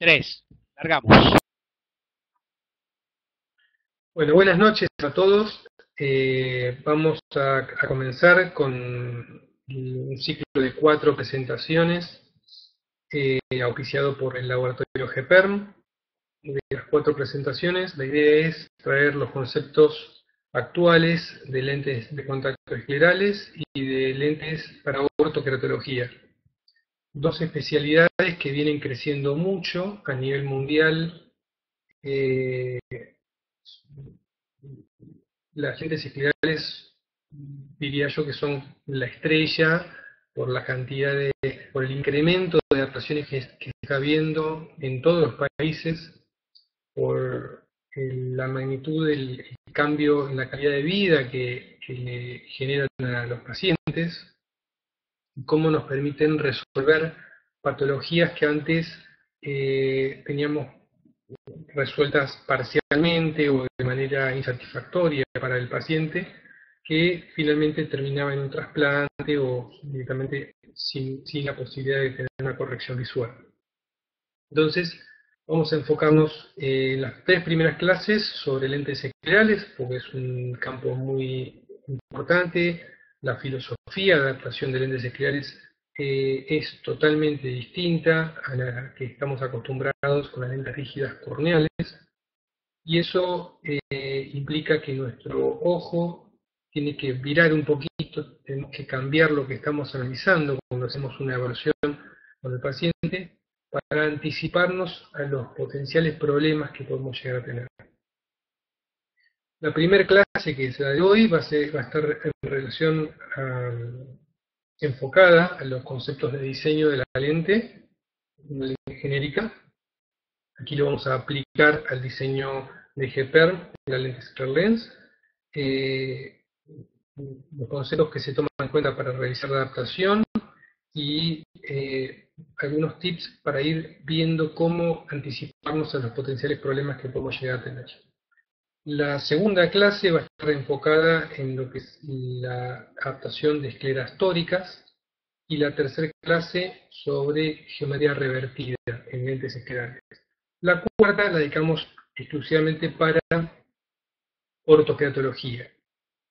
Tres. Largamos. Bueno, buenas noches a todos. Vamos a comenzar con un ciclo de 4 presentaciones auspiciado por el laboratorio GEPERM. De las 4 presentaciones, la idea es traer los conceptos actuales de lentes de contacto esclerales y de lentes para ortoqueratología. Dos especialidades que vienen creciendo mucho a nivel mundial. Las lentes esclerales diría yo que son la estrella por la cantidad de, por el incremento de adaptaciones que está habiendo en todos los países, por la magnitud del cambio en la calidad de vida que le generan a los pacientes, y cómo nos permiten resolver patologías que antes teníamos resueltas parcialmente o de manera insatisfactoria para el paciente, que finalmente terminaba en un trasplante o directamente sin la posibilidad de tener una corrección visual. Entonces, vamos a enfocarnos en las 3 primeras clases sobre lentes esclerales, porque es un campo muy importante. La filosofía de adaptación de lentes esclerales es totalmente distinta a la que estamos acostumbrados con las lentes rígidas corneales, y eso implica que nuestro ojo tiene que virar un poquito, tenemos que cambiar lo que estamos analizando cuando hacemos una evaluación con el paciente para anticiparnos a los potenciales problemas que podemos llegar a tener. La primera clase que será de hoy va a estar en relación enfocada a los conceptos de diseño de la lente, una lente genérica. Aquí lo vamos a aplicar al diseño de GEPERM, de la lente SclearLens. Los conceptos que se toman en cuenta para realizar la adaptación y algunos tips para ir viendo cómo anticiparnos a los potenciales problemas que podemos llegar a tener. La segunda clase va a estar enfocada en lo que es la adaptación de escleras tóricas, y la tercera clase sobre geometría revertida en lentes esclerales. La cuarta la dedicamos exclusivamente para ortoqueratología.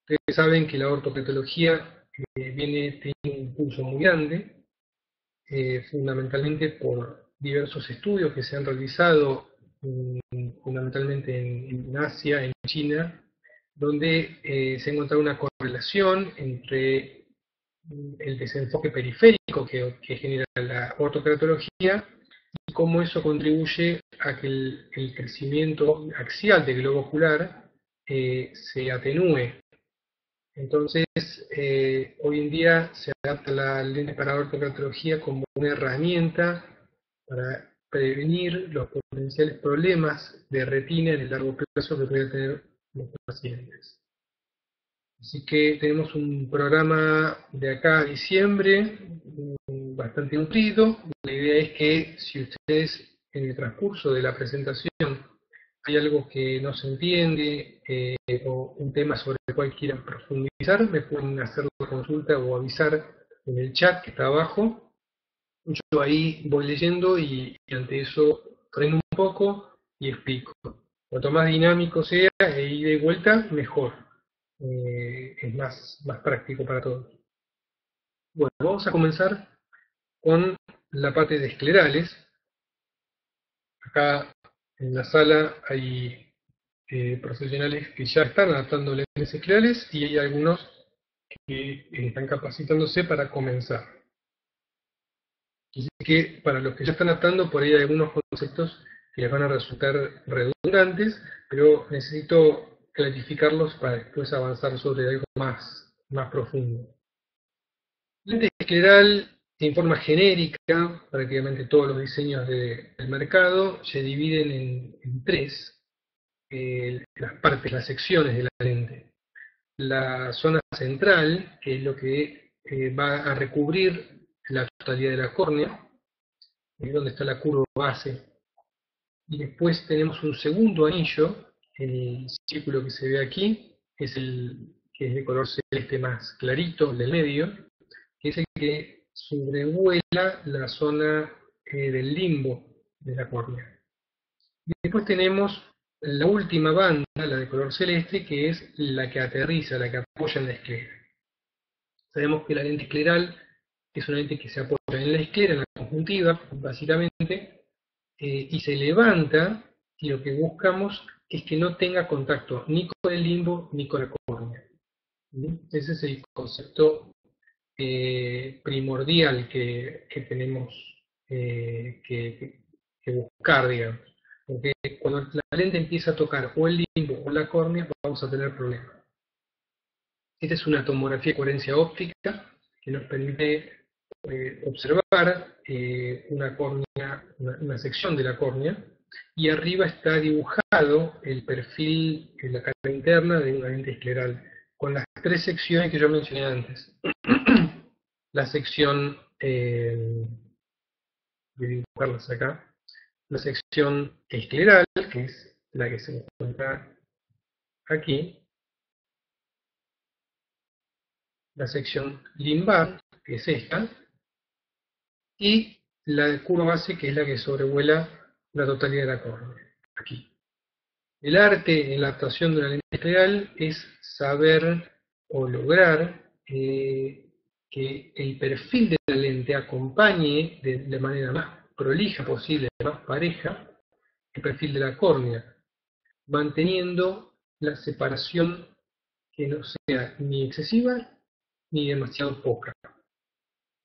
Ustedes saben que la ortoqueratología viene teniendo un impulso muy grande, fundamentalmente por diversos estudios que se han realizado fundamentalmente en Asia, en China, donde se ha encontrado una correlación entre el desenfoque periférico que genera la ortoqueratología y cómo eso contribuye a que el crecimiento axial del globo ocular se atenúe. Entonces, hoy en día se adapta la lente para ortoqueratología como una herramienta para prevenir los potenciales problemas de retina en el largo plazo que pueden tener los pacientes. Así que tenemos un programa de acá a diciembre bastante nutrido. La idea es que si ustedes en el transcurso de la presentación hay algo que no se entiende o un tema sobre el cual quieran profundizar, me pueden hacer la consulta o avisar en el chat que está abajo. Yo ahí voy leyendo y ante eso freno un poco y explico. Cuanto más dinámico sea e ida y vuelta, mejor. Es más práctico para todos. Bueno, vamos a comenzar con la parte de esclerales. Acá en la sala hay profesionales que ya están adaptando lentes esclerales y hay algunos que están capacitándose para comenzar. Así que para los que ya están adaptando, por ahí hay algunos conceptos que les van a resultar redundantes, pero necesito clarificarlos para después avanzar sobre algo más profundo. Lente escleral, en forma genérica, prácticamente todos los diseños del mercado se dividen en 3 las partes, las secciones de la lente. La zona central, que es lo que va a recubrir la totalidad de la córnea, es donde está la curva base. Y después tenemos un segundo anillo, el círculo que se ve aquí, es el que es de color celeste más clarito, el del medio, que es el que sobrevuela la zona del limbo, de la córnea. Y después tenemos la última banda, la de color celeste, que es la que aterriza, la que apoya en la esclera. Sabemos que la lente escleral es una lente que se apoya en la esclera, en la conjuntiva, básicamente, y se levanta, y lo que buscamos es que no tenga contacto ni con el limbo ni con la córnea. Ese es el concepto primordial que tenemos que buscar, digamos. Porque cuando la lente empieza a tocar o el limbo o la córnea, vamos a tener problemas. Esta es una tomografía de coherencia óptica que nos permite observar una córnea, una sección de la córnea, y arriba está dibujado el perfil en la cara interna de una lente escleral, con las tres secciones que yo mencioné antes. La sección, voy a dibujarlas acá, la sección escleral, que es la que se encuentra aquí, la sección limbar, que es esta, y la de curva base, que es la que sobrevuela la totalidad de la córnea, aquí. El arte en la actuación de una lente escleral es saber o lograr que el perfil de la lente acompañe de manera más prolija posible, más pareja, el perfil de la córnea, manteniendo la separación que no sea ni excesiva ni demasiado poca.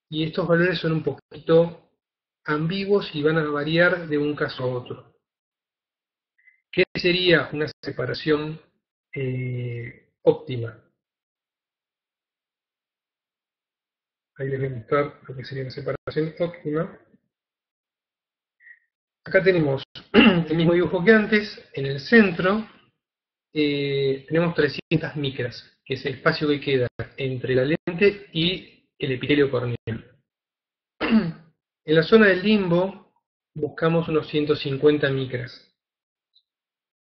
Y estos valores son un poquito ambiguos y van a variar de un caso a otro. ¿Qué sería una separación óptima? Ahí les voy a mostrar lo que sería una separación óptima. Acá tenemos el mismo dibujo que antes. En el centro tenemos 300 micras, que es el espacio que queda entre la lente y el epitelio corneal. En la zona del limbo buscamos unos 150 micras.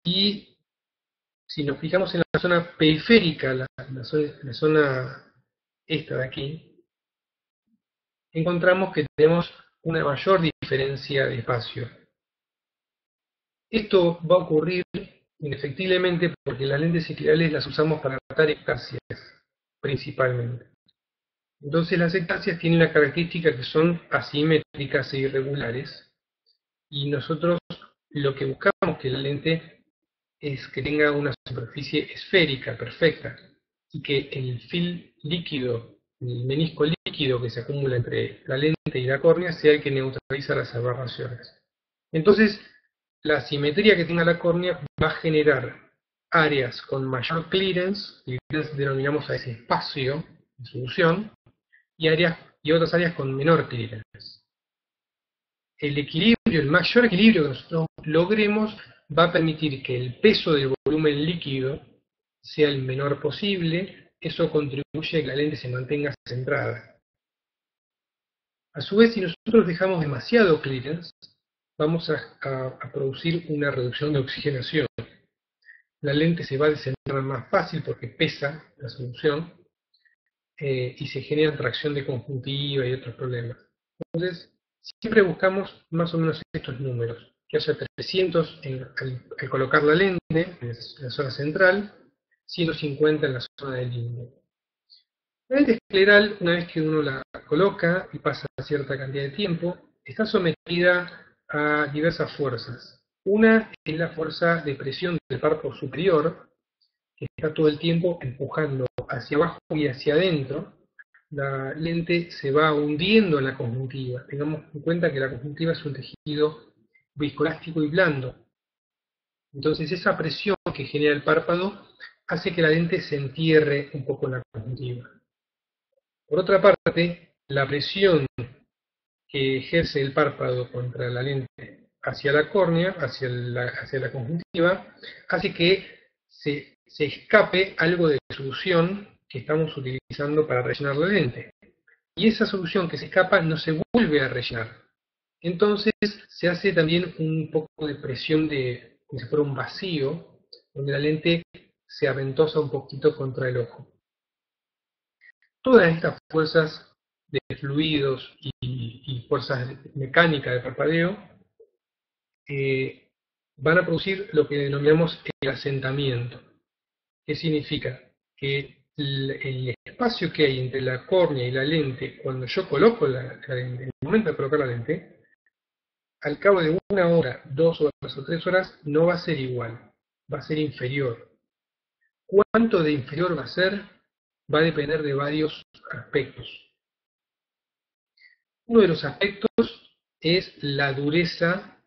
Y si nos fijamos en la zona periférica, la zona esta de aquí, encontramos que tenemos una mayor diferencia de espacio. Esto va a ocurrir indefectiblemente porque las lentes esclerales las usamos para tratar ectasias, principalmente. Entonces las ectasias tienen la característica que son asimétricas e irregulares, y nosotros lo que buscamos que la lente es que tenga una superficie esférica, perfecta, y que el film líquido, el menisco líquido que se acumula entre la lente y la córnea sea el que neutraliza las aberraciones. Entonces, la simetría que tenga la córnea va a generar áreas con mayor clearance, y denominamos a ese espacio de solución, y otras áreas con menor clearance. El equilibrio, el mayor equilibrio que nosotros logremos va a permitir que el peso del volumen líquido sea el menor posible. Eso contribuye a que la lente se mantenga centrada. A su vez, si nosotros dejamos demasiado clearance, vamos a producir una reducción de oxigenación. La lente se va a descentrar más fácil porque pesa la solución, y se genera tracción de conjuntiva y otros problemas. Entonces, siempre buscamos más o menos estos números, que haya 300 al colocar la lente en la zona central, 150 en la zona del limbo. La lente escleral, una vez que uno la coloca y pasa cierta cantidad de tiempo, está sometida a diversas fuerzas. Una es la fuerza de presión del párpado superior, que está todo el tiempo empujando hacia abajo y hacia adentro. La lente se va hundiendo en la conjuntiva. Tengamos en cuenta que la conjuntiva es un tejido viscoelástico y blando. Entonces esa presión que genera el párpado hace que la lente se entierre un poco en la conjuntiva. Por otra parte, la presión que ejerce el párpado contra la lente hacia la córnea, hacia la conjuntiva, hace que se escape algo de solución que estamos utilizando para rellenar la lente. Y esa solución que se escapa no se vuelve a rellenar. Entonces se hace también un poco de presión como si fuera un vacío, donde la lente se aventosa un poquito contra el ojo. Todas estas fuerzas de fluidos y fuerzas mecánicas de parpadeo van a producir lo que denominamos el asentamiento. ¿Qué significa? Que el espacio que hay entre la córnea y la lente, cuando yo coloco en el momento de colocar la lente, al cabo de 1 hora, 2 horas o 3 horas, no va a ser igual, va a ser inferior. ¿Cuánto de inferior va a ser? Va a depender de varios aspectos. Uno de los aspectos es la dureza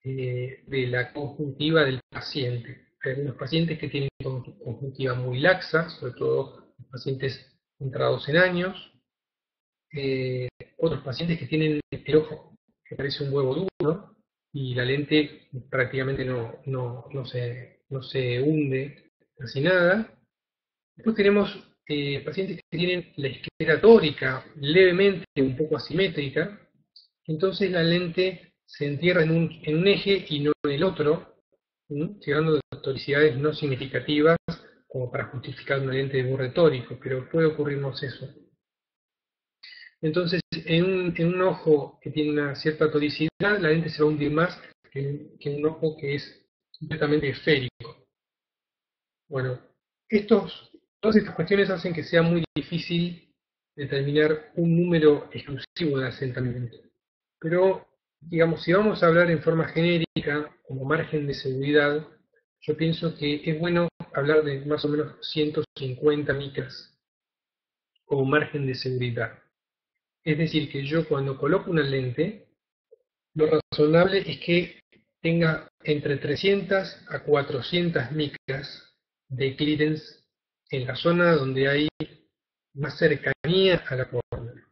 de la conjuntiva del paciente. Hay algunos pacientes que tienen conjuntiva muy laxa, sobre todo pacientes entrados en años. Otros pacientes que tienen el ojo que parece un huevo duro y la lente prácticamente no se hunde casi nada. Después tenemos pacientes que tienen la esclera tórica levemente un poco asimétrica, entonces la lente se entierra en un eje y no en el otro, llegando a toricidades no significativas como para justificar una lente de borde tórico, pero puede ocurrirnos eso. Entonces, en un ojo que tiene una cierta toricidad, la lente se va a hundir más que en un ojo que es completamente esférico. Bueno, todas estas cuestiones hacen que sea muy difícil determinar un número exclusivo de asentamiento. Pero, digamos, si vamos a hablar en forma genérica, como margen de seguridad, yo pienso que es bueno hablar de más o menos 150 micras como margen de seguridad. Es decir, que yo cuando coloco una lente, lo razonable es que tenga entre 300 a 400 micras de clearance en la zona donde hay más cercanía a la córnea,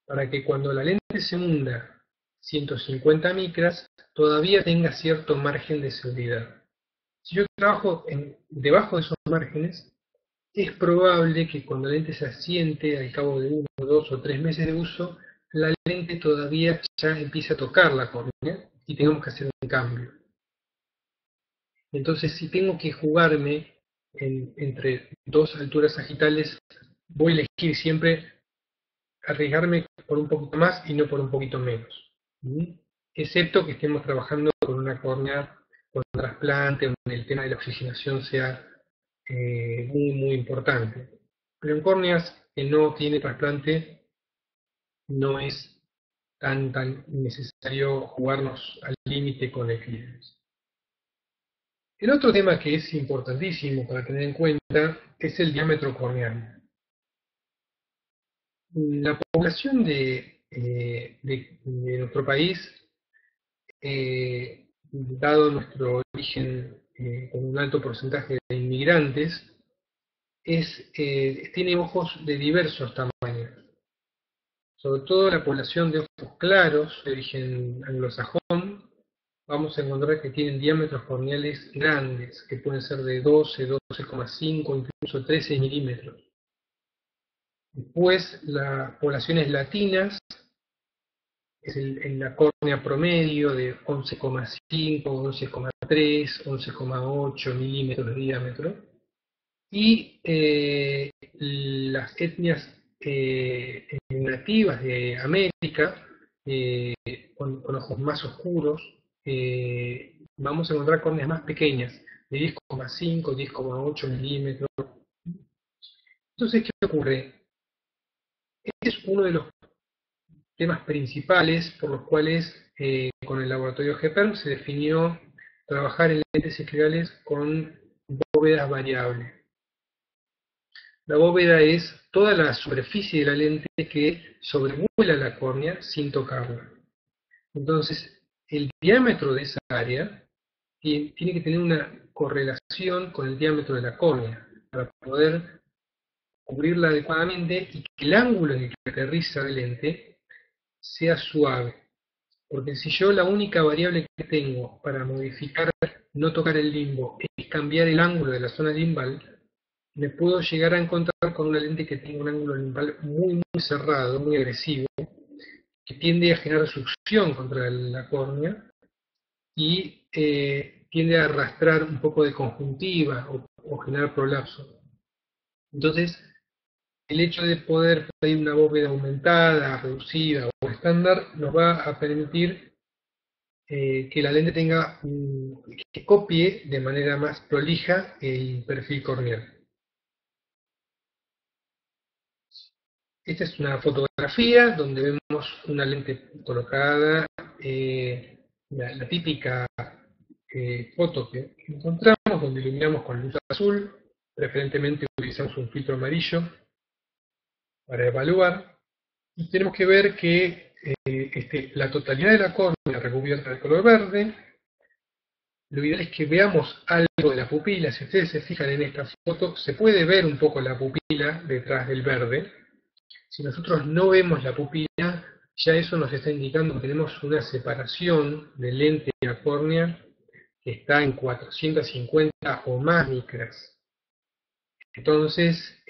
para que cuando la lente se hunda 150 micras, todavía tenga cierto margen de seguridad. Si yo trabajo debajo de esos márgenes, es probable que cuando la lente se asiente al cabo de 1, 2 o 3 meses de uso, la lente todavía ya empieza a tocar la córnea y tengamos que hacer un cambio. Entonces, si tengo que jugarme entre dos alturas sagitales, voy a elegir siempre arriesgarme por un poquito más y no por un poquito menos. Excepto que estemos trabajando con una córnea con trasplante, donde el tema de la oxigenación sea muy importante. Pero en córneas que no tiene trasplante no es tan necesario jugarnos al límite con el clearance. El otro tema que es importantísimo para tener en cuenta es el diámetro corneal. La población de nuestro país, dado nuestro origen con un alto porcentaje de inmigrantes, tiene ojos de diversos tamaños. Sobre todo la población de ojos claros, de origen anglosajón, vamos a encontrar que tienen diámetros corneales grandes, que pueden ser de 12, 12,5, incluso 13 milímetros. Después, las poblaciones latinas, es en la córnea promedio de 11,5, 11,3, 11,8 milímetros de diámetro. Y las etnias nativas de América, con ojos más oscuros, vamos a encontrar córneas más pequeñas, de 10,5, 10,8 milímetros. Entonces, ¿qué ocurre? Este es uno de los temas principales por los cuales con el laboratorio GPERM se definió trabajar en lentes esclerales con bóvedas variables. La bóveda es toda la superficie de la lente que sobrevuela la córnea sin tocarla. Entonces, el diámetro de esa área tiene que tener una correlación con el diámetro de la córnea para poder cubrirla adecuadamente y que el ángulo en el que aterriza la lente sea suave. Porque si yo la única variable que tengo para modificar, no tocar el limbo, es cambiar el ángulo de la zona limbal, me puedo llegar a encontrar con una lente que tiene un ángulo limbal muy cerrado, muy agresivo, que tiende a generar succión contra la córnea y tiende a arrastrar un poco de conjuntiva o generar prolapso. Entonces, el hecho de poder pedir una bóveda aumentada, reducida o estándar nos va a permitir que la lente tenga, que copie de manera más prolija el perfil corneal. Esta es una fotografía donde vemos una lente colocada, la típica foto que encontramos, donde iluminamos con luz azul, preferentemente utilizamos un filtro amarillo para evaluar, y tenemos que ver que la totalidad de la córnea recubierta de color verde. Lo ideal es que veamos algo de la pupila. Si ustedes se fijan en esta foto, se puede ver un poco la pupila detrás del verde. Si nosotros no vemos la pupila, ya eso nos está indicando que tenemos una separación de lente a córnea que está en 450 o más micras. Entonces,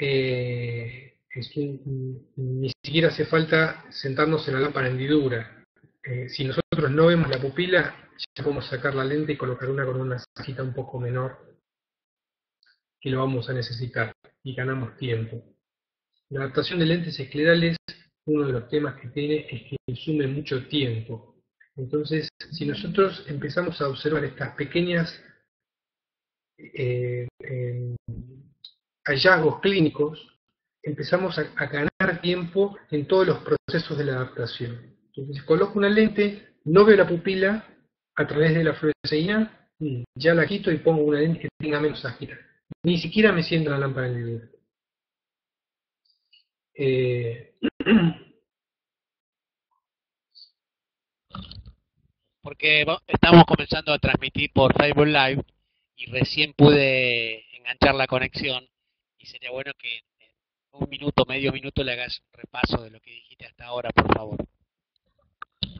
ni siquiera hace falta sentarnos en la lámpara hendidura. Si nosotros no vemos la pupila, ya podemos sacar la lente y colocar una con una cajita un poco menor, que lo vamos a necesitar, y ganamos tiempo. La adaptación de lentes esclerales, uno de los temas que tiene es que consume mucho tiempo. Entonces, si nosotros empezamos a observar estas pequeñas hallazgos clínicos, empezamos a ganar tiempo en todos los procesos de la adaptación. Entonces, coloco una lente, no veo la pupila, a través de la fluoresceína, ya la quito y pongo una lente que tenga menos ágita. Ni siquiera me siento en la lámpara de luz. Porque estamos comenzando a transmitir por Facebook Live y recién pude enganchar la conexión y sería bueno que en un minuto, medio minuto le hagas un repaso de lo que dijiste hasta ahora, por favor.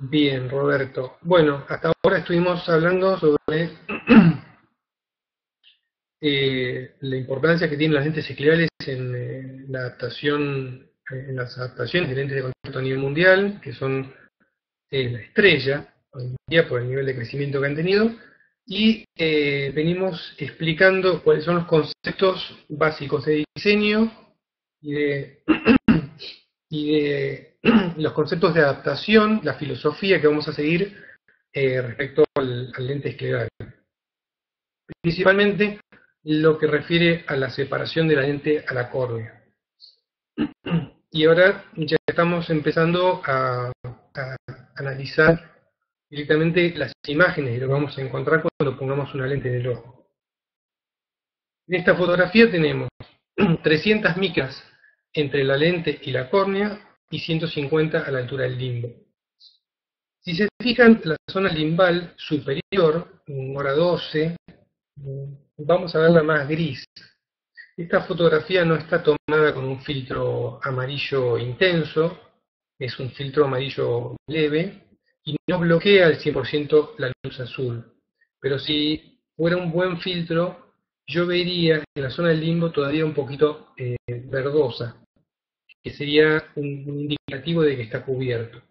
Bien, Roberto. Bueno, hasta ahora estuvimos hablando sobre la importancia que tienen las lentes esclerales en la adaptación, en las adaptaciones de lentes de contacto a nivel mundial, que son la estrella hoy en día por el nivel de crecimiento que han tenido, y venimos explicando cuáles son los conceptos básicos de diseño y de los conceptos de adaptación, la filosofía que vamos a seguir respecto al lente escleral. Principalmente lo que refiere a la separación de la lente a la córnea. Y ahora ya estamos empezando a analizar directamente las imágenes de lo que vamos a encontrar cuando pongamos una lente en el ojo. En esta fotografía tenemos 300 micras entre la lente y la córnea y 150 a la altura del limbo. Si se fijan, la zona limbal superior, en hora 12, vamos a verla más gris. Esta fotografía no está tomada con un filtro amarillo intenso, es un filtro amarillo leve y no bloquea al 100% la luz azul. Pero si fuera un buen filtro, yo vería en la zona del limbo todavía un poquito verdosa, que sería un indicativo de que está cubierto.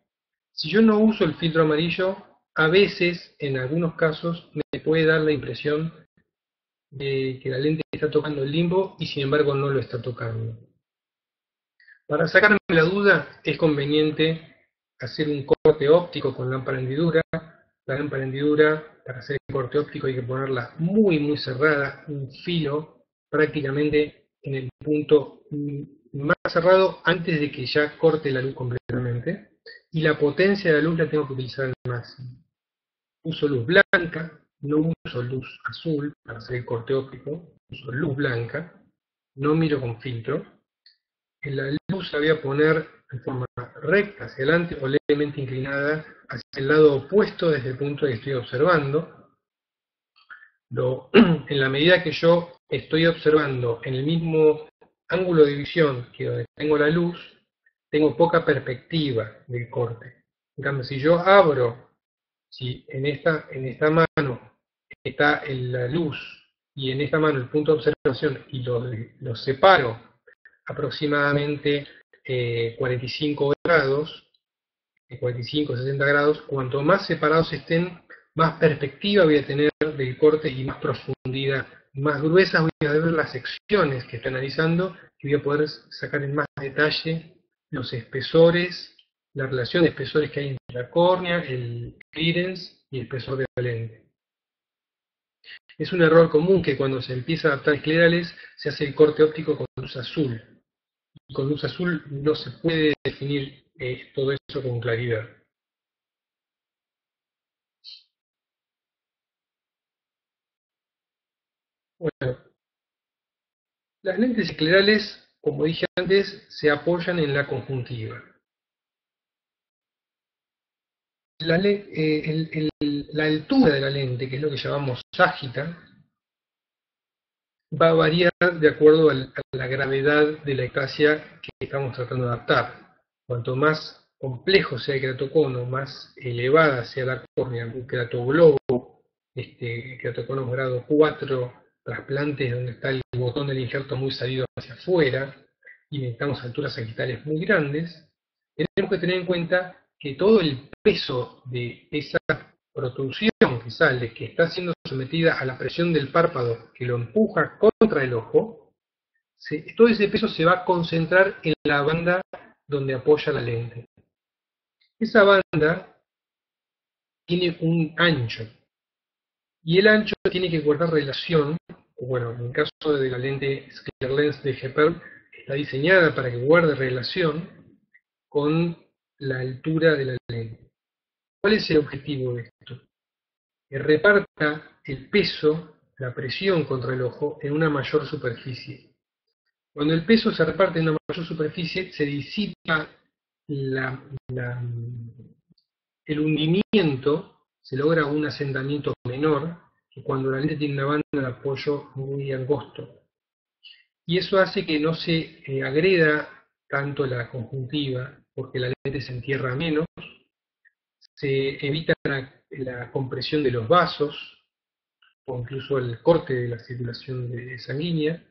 Si yo no uso el filtro amarillo, a veces, en algunos casos, me puede dar la impresión de que la lente está tocando el limbo y sin embargo no lo está tocando. Para sacarme la duda es conveniente hacer un corte óptico con lámpara hendidura. La lámpara hendidura, para hacer el corte óptico hay que ponerla muy cerrada, un filo prácticamente en el punto más cerrado antes de que ya corte la luz completamente. Y la potencia de la luz la tengo que utilizar al máximo. Uso luz blanca, no uso luz azul para hacer el corte óptico, uso luz blanca, no miro con filtro. En la luz la voy a poner de forma recta hacia adelante o levemente inclinada hacia el lado opuesto desde el punto que estoy observando. En la medida que yo estoy observando en el mismo ángulo de visión que donde tengo la luz, tengo poca perspectiva del corte. En cambio, si yo abro, si en esta mano está la luz y en esta mano el punto de observación y los separo aproximadamente 45 grados, 45-60 grados, cuanto más separados estén, más perspectiva voy a tener del corte y más profundidad, más gruesas voy a ver las secciones que estoy analizando y voy a poder sacar en más detalle los espesores, la relación de espesores que hay entre la córnea, el clearance y el espesor de la lente. Es un error común que cuando se empieza a adaptar esclerales se hace el corte óptico con luz azul. Y con luz azul no se puede definir todo eso con claridad. Bueno, las lentes esclerales, como dije antes, se apoyan en la conjuntiva. La altura de la lente, que es lo que llamamos ságita, va a variar de acuerdo a la gravedad de la ectasia que estamos tratando de adaptar. Cuanto más complejo sea el keratocono, más elevada sea la córnea, un keratoglobo, keratocono grado 4, trasplantes donde está el botón del injerto muy salido hacia afuera, y necesitamos alturas sagitales muy grandes, tenemos que tener en cuenta que todo el peso de esa protrusión que sale, que está siendo sometida a la presión del párpado que lo empuja contra el ojo, todo ese peso se va a concentrar en la banda donde apoya la lente. Esa banda tiene un ancho, y el ancho tiene que guardar relación, bueno, en el caso de la lente Sklerlens de Geperl, está diseñada para que guarde relación con la altura de la lente. ¿Cuál es el objetivo de esto? Que reparta el peso, la presión contra el ojo en una mayor superficie. Cuando el peso se reparte en una mayor superficie, se disipa el hundimiento, se logra un asentamiento menor que cuando la lente tiene una banda de apoyo muy angosto. Y eso hace que no se agreda tanto la conjuntiva, porque la lente se entierra menos, se evita la compresión de los vasos, o incluso el corte de la circulación sanguínea,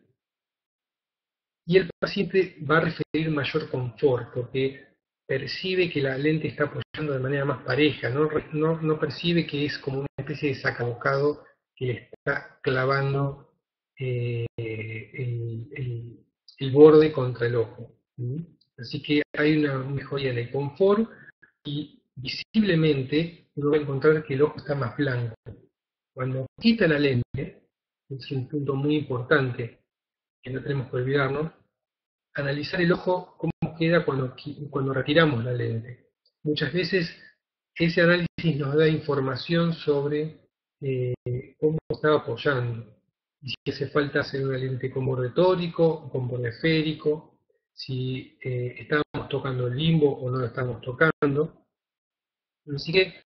y el paciente va a referir mayor confort, porque percibe que la lente está apoyando de manera más pareja, no percibe que es como una especie de sacabocado que le está clavando el borde contra el ojo. Así que hay una mejoría de confort y visiblemente uno va a encontrar que el ojo está más blanco. Cuando quita la lente, es un punto muy importante que no tenemos que olvidarnos, analizar el ojo cómo queda cuando retiramos la lente. Muchas veces ese análisis nos da información sobre cómo está apoyando, y si hace falta hacer una lente con borde tórico o con borde esférico, si estamos tocando el limbo o no lo estamos tocando. Así que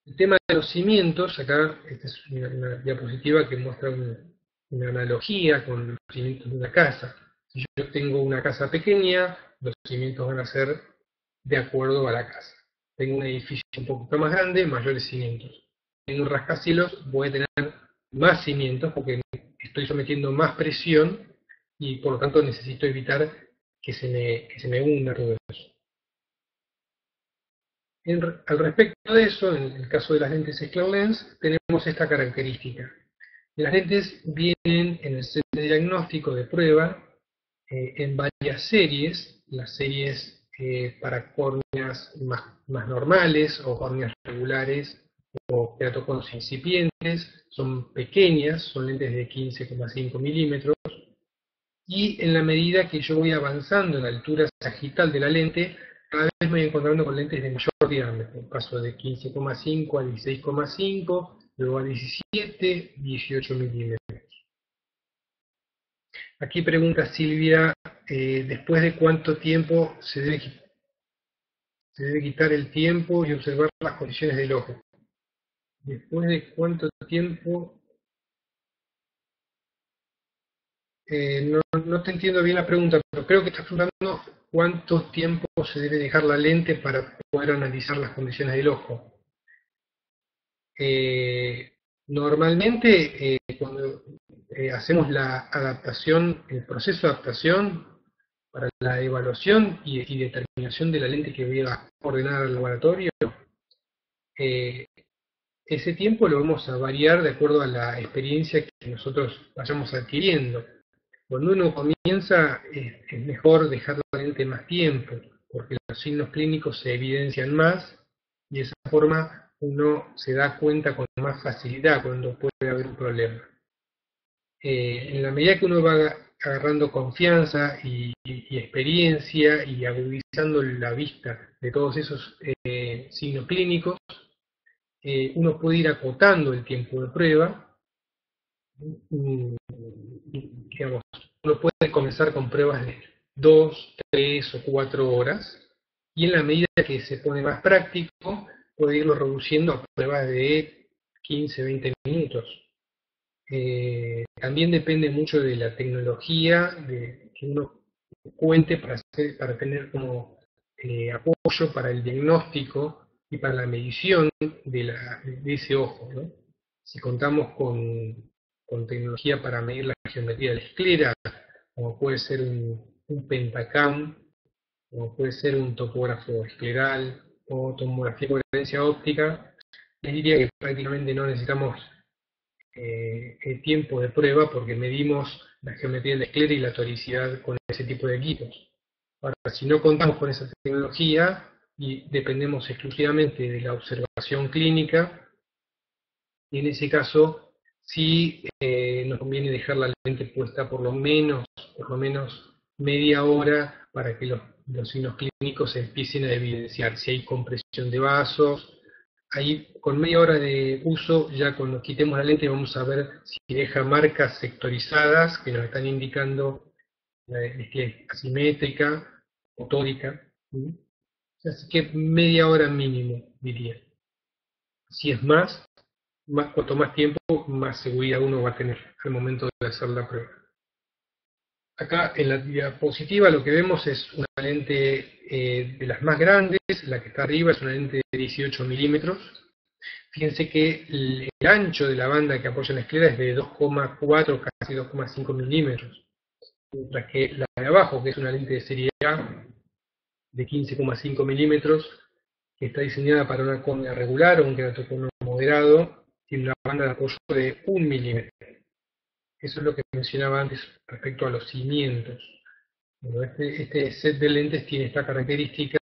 el tema de los cimientos, acá esta es una diapositiva que muestra una analogía con los cimientos de una casa. Si yo tengo una casa pequeña, los cimientos van a ser de acuerdo a la casa. Tengo un edificio un poquito más grande, mayores cimientos. Tengo un rascacielos, voy a tener más cimientos porque estoy sometiendo más presión y por lo tanto necesito evitar que se me hunda todo eso. Al respecto de eso, en el caso de las lentes Sklerlens, tenemos esta característica. Las lentes vienen en el set de diagnóstico de prueba en varias series, las series para córneas más normales o córneas regulares o keratoconos incipientes, son pequeñas, son lentes de 15,5 milímetros, y en la medida que yo voy avanzando en la altura sagital de la lente, cada vez me voy encontrando con lentes de mayor diámetro, paso de 15,5 a 16,5, luego a 17, 18 milímetros. Aquí pregunta Silvia, ¿después de cuánto tiempo se debe quitar el tiempo y observar las condiciones del ojo? ¿Después de cuánto tiempo? No te entiendo bien la pregunta, pero creo que estás preguntando cuánto tiempo se debe dejar la lente para poder analizar las condiciones del ojo. Normalmente, cuando hacemos la adaptación, el proceso de adaptación para la evaluación y determinación de la lente que voy a ordenar al laboratorio, ese tiempo lo vamos a variar de acuerdo a la experiencia que nosotros vayamos adquiriendo. Cuando uno comienza, es mejor dejar la lente más tiempo. porque los signos clínicos se evidencian más y de esa forma uno se da cuenta con más facilidad cuando puede haber un problema. En la medida que uno va agarrando confianza y experiencia y agudizando la vista de todos esos signos clínicos, uno puede ir acotando el tiempo de prueba. Digamos, uno puede comenzar con pruebas de 2, 3 o 4 horas, y en la medida que se pone más práctico, puede irlo reduciendo a pruebas de 15, 20 minutos. También depende mucho de la tecnología que uno cuente para tener como apoyo para el diagnóstico y para la medición de ese ojo, ¿no? Si contamos con tecnología para medir la geometría de la esclera, como puede ser un pentacam, como puede ser un topógrafo escleral o tomografía de coherencia óptica, les diría que prácticamente no necesitamos el tiempo de prueba porque medimos la geometría de la esclera y la toricidad con ese tipo de equipos. Ahora, si no contamos con esa tecnología y dependemos exclusivamente de la observación clínica, y en ese caso sí nos conviene dejar la lente puesta por lo menos media hora para que los signos clínicos se empiecen a evidenciar. Si hay compresión de vasos, ahí con media hora de uso, ya cuando quitemos la lente vamos a ver si deja marcas sectorizadas que nos están indicando la esclera asimétrica o tórica. ¿Sí? Así que media hora mínimo, diría. Si es cuanto más tiempo, más seguridad uno va a tener al momento de hacer la prueba. Acá en la diapositiva lo que vemos es una lente de las más grandes, la que está arriba es una lente de 18 milímetros. Fíjense que el ancho de la banda que apoya la esclera es de 2,4, casi 2,5 milímetros, mientras que la de abajo, que es una lente de serie A de 15,5 milímetros, que está diseñada para una córnea regular o un queratocono moderado, tiene una banda de apoyo de 1 milímetro. Eso es lo que mencionaba antes respecto a los cimientos. Bueno, este set de lentes tiene esta característica,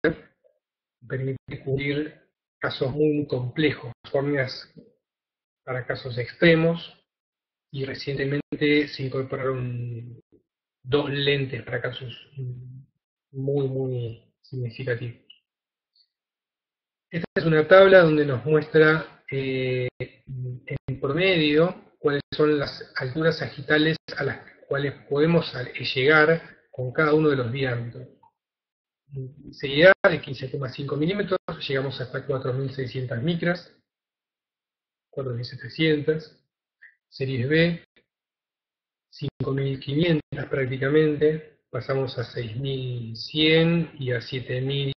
permite cubrir casos muy complejos, córneas para casos extremos, y recientemente se incorporaron 2 lentes para casos muy significativos. Esta es una tabla donde nos muestra en promedio cuáles son las alturas sagitales a las cuales podemos llegar con cada uno de los diámetros. Serie A de 15,5 milímetros, llegamos hasta 4.600 micras, 4.700. Series B, 5.500 prácticamente, pasamos a 6.100 y a 7.000.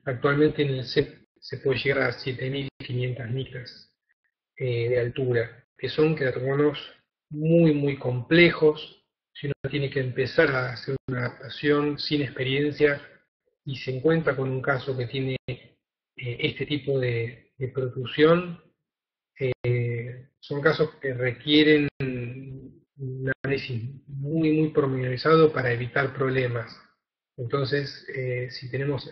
Actualmente en el set se puede llegar a 7.500 micras de altura, que son queratoconos muy complejos. Si uno tiene que empezar a hacer una adaptación sin experiencia y se encuentra con un caso que tiene este tipo de protrusión, son casos que requieren un análisis muy pormenorizado para evitar problemas. Entonces, si tenemos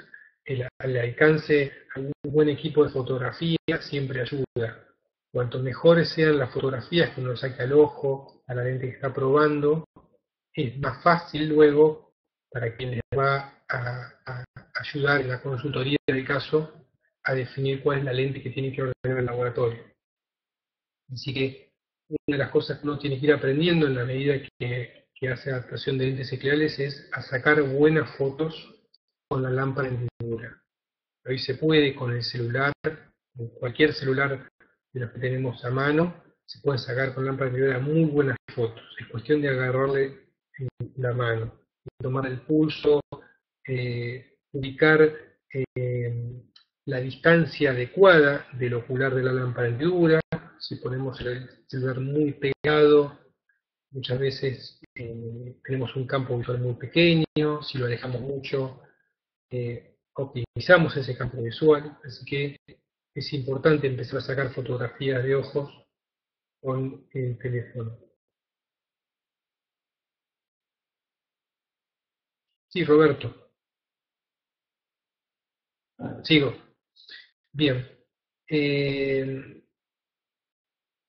al alcance algún buen equipo de fotografía, siempre ayuda. Cuanto mejores sean las fotografías que uno saque al ojo, a la lente que está probando, es más fácil luego para quien les va a ayudar en la consultoría del caso a definir cuál es la lente que tiene que ordenar en el laboratorio. Así que una de las cosas que uno tiene que ir aprendiendo en la medida que hace adaptación de lentes eclerales es a sacar buenas fotos con la lámpara encendedora. Hoy se puede con el celular, con cualquier celular de los que tenemos a mano, se pueden sacar con lámpara encendedora muy buenas fotos. Es cuestión de agarrarle la mano, tomar el pulso, ubicar la distancia adecuada del ocular de la lámpara encendedora. Si ponemos el celular muy pegado, muchas veces tenemos un campo visual muy pequeño. Si lo alejamos mucho, optimizamos ese campo visual. Así que es importante empezar a sacar fotografías de ojos con el teléfono. Sí, Roberto. Sigo. Bien. Eh,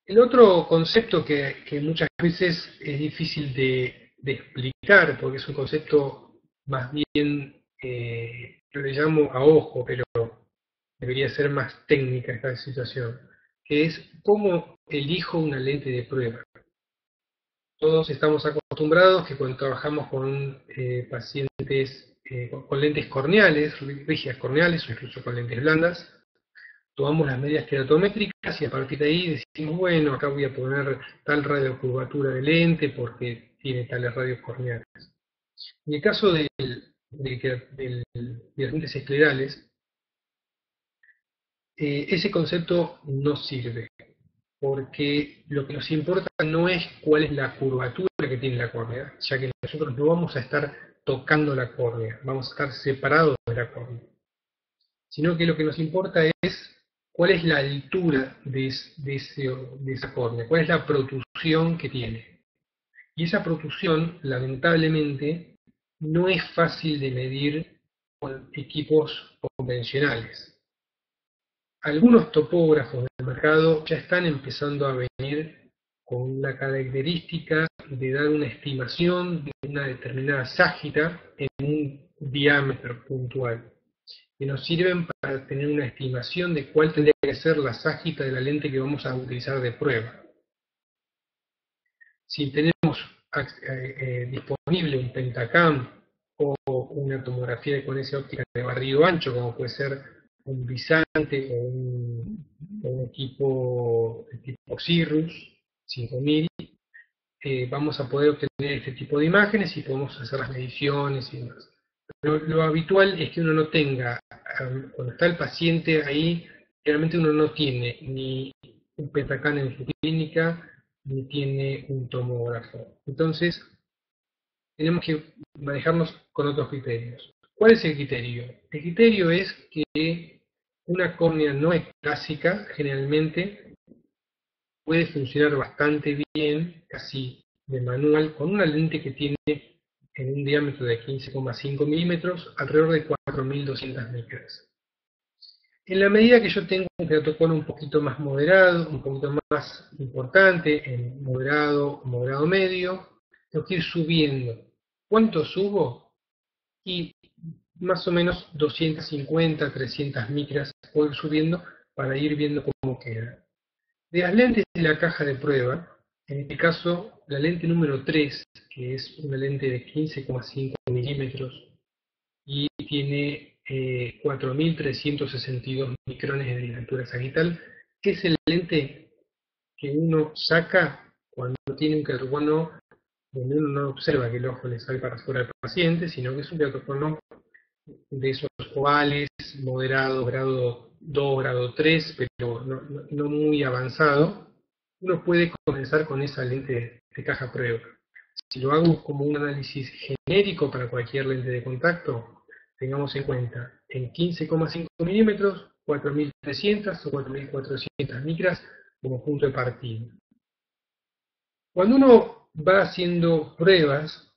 el otro concepto que muchas veces es difícil de explicar, porque es un concepto más bien, yo le llamo a ojo, pero debería ser más técnica esta situación, que es cómo elijo una lente de prueba. Todos estamos acostumbrados que cuando trabajamos con pacientes con lentes corneales, rígidas corneales o incluso con lentes blandas, tomamos las medidas keratométricas y a partir de ahí decimos, bueno, acá voy a poner tal radiocurvatura de lente porque tiene tales radios corneales. En el caso de las lentes esclerales, ese concepto no sirve, porque lo que nos importa no es cuál es la curvatura que tiene la córnea, ya que nosotros no vamos a estar tocando la córnea, vamos a estar separados de la córnea, sino que lo que nos importa es cuál es la altura de esa córnea, cuál es la protrusión que tiene. Y esa protrusión, lamentablemente, no es fácil de medir con equipos convencionales. Algunos topógrafos del mercado ya están empezando a venir con la característica de dar una estimación de una determinada ságita en un diámetro puntual, que nos sirven para tener una estimación de cuál tendría que ser la ságita de la lente que vamos a utilizar de prueba. Si tenemos disponible un Pentacam o una tomografía de coherencia óptica de barrido ancho, como puede ser un Visante o un equipo tipo Cirrus 5000, vamos a poder obtener este tipo de imágenes y podemos hacer las mediciones y demás. Lo habitual es que uno no tenga, cuando está el paciente ahí, realmente uno no tiene ni un Pentacam en su clínica, ni tiene un tomógrafo. Entonces, tenemos que manejarnos con otros criterios. ¿Cuál es el criterio? El criterio es que una córnea no clásica generalmente puede funcionar bastante bien, casi de manual, con una lente que tiene en un diámetro de 15,5 milímetros, alrededor de 4.200 micras. En la medida que yo tengo un protocolo un poquito más moderado, un poquito más importante, en moderado, moderado medio, tengo que ir subiendo. ¿Cuánto subo? Y más o menos 250, 300 micras puedo ir subiendo para ir viendo cómo queda. De las lentes de la caja de prueba, en este caso la lente número 3, que es una lente de 15,5 milímetros y tiene 4.362 micrones de altura sagital, es el lente que uno saca cuando tiene un queratocono donde uno no observa que el ojo le sale para afuera del paciente, sino que es un queratocono de esos ovales, moderados, grado 2, grado 3, pero no muy avanzado. Uno puede comenzar con esa lente de caja prueba. Si lo hago como un análisis genérico para cualquier lente de contacto, tengamos en cuenta en 15,5 milímetros, 4.300 o 4.400 micras como punto de partida. Cuando uno va haciendo pruebas,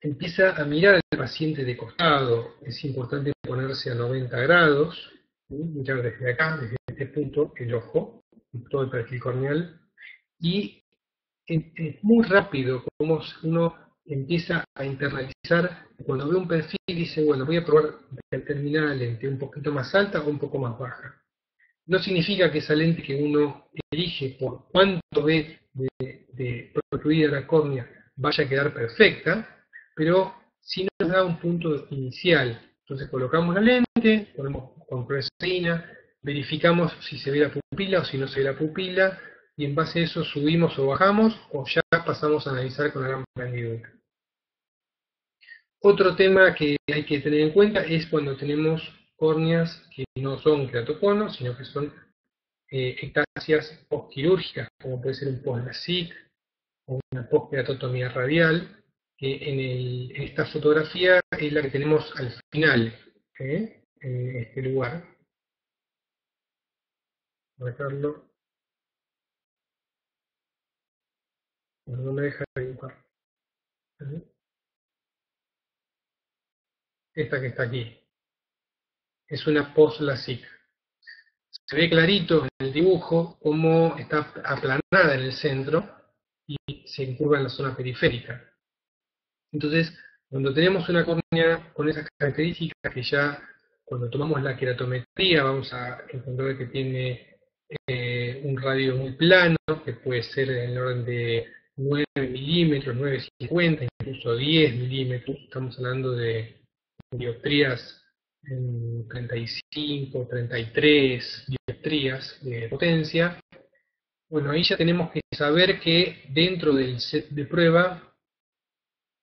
empieza a mirar al paciente de costado. Es importante ponerse a 90 grados, mirar desde acá, desde este punto, el ojo, todo el perfil corneal, y es muy rápido como uno empieza a internalizar, cuando ve un perfil dice, bueno, voy a probar determinada lente, un poquito más alta o un poco más baja. No significa que esa lente que uno elige por cuánto ve de protruida la córnea vaya a quedar perfecta, pero sí nos da un punto inicial. Entonces colocamos la lente, ponemos compresina, verificamos si se ve la pupila o si no se ve la pupila, y en base a eso subimos o bajamos, o ya pasamos a analizar con la gran grandidura. Otro tema que hay que tener en cuenta es cuando tenemos córneas que no son queratoconos, sino que son ectasias postquirúrgicas, como puede ser un post-LASIK o una post-keratotomía radial, que en esta fotografía es la que tenemos al final, en este lugar. Voy a dejarlo, no me deja dibujar. Esta que está aquí. es una post-LASIK. Se ve clarito en el dibujo cómo está aplanada en el centro y se encurva en la zona periférica. Entonces, cuando tenemos una córnea con esas características, que ya cuando tomamos la queratometría vamos a encontrar que tiene un radio muy plano, que puede ser en el orden de 9 milímetros, 9,50, incluso 10 milímetros. Estamos hablando de dioptrías en 35, 33 dioptrías de potencia. Bueno, ahí ya tenemos que saber que dentro del set de prueba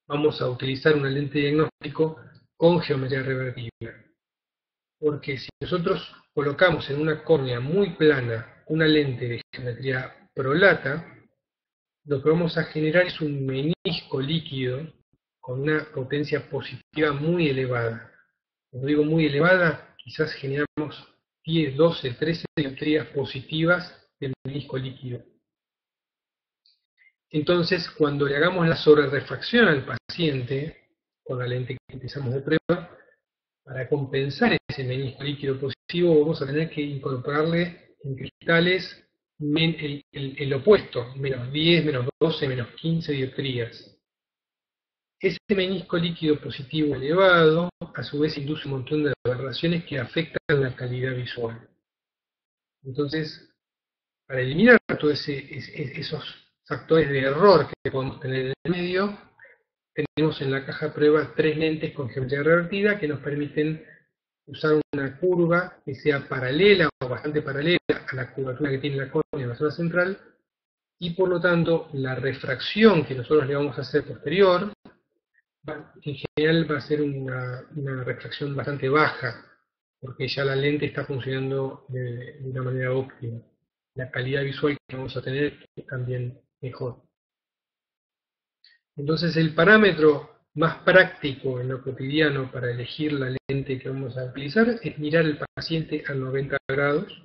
vamos a utilizar una lente de diagnóstico con geometría revertible. Porque si nosotros colocamos en una córnea muy plana una lente de geometría prolata, lo que vamos a generar es un menisco líquido con una potencia positiva muy elevada. Cuando digo muy elevada, quizás generamos 10, 12, 13 dioptrías positivas del menisco líquido. Entonces, cuando le hagamos la sobrerefracción al paciente, con la lente que utilizamos de prueba, para compensar ese menisco líquido positivo, vamos a tener que incorporarle en cristales el opuesto, menos 10, menos 12, menos 15 dioptrías. Ese menisco líquido positivo elevado, a su vez, induce un montón de aberraciones que afectan la calidad visual. Entonces, para eliminar todos esos factores de error que podemos tener en el medio, tenemos en la caja de prueba 3 lentes con geometría revertida que nos permiten usar una curva que sea paralela o bastante paralela a la curvatura que tiene la córnea en la zona central, y por lo tanto la refracción que nosotros le vamos a hacer posterior en general va a ser una refracción bastante baja, porque ya la lente está funcionando de una manera óptima. La calidad visual que vamos a tener es también mejor. Entonces el parámetro más práctico en lo cotidiano para elegir la lente que vamos a utilizar es mirar al paciente a 90 grados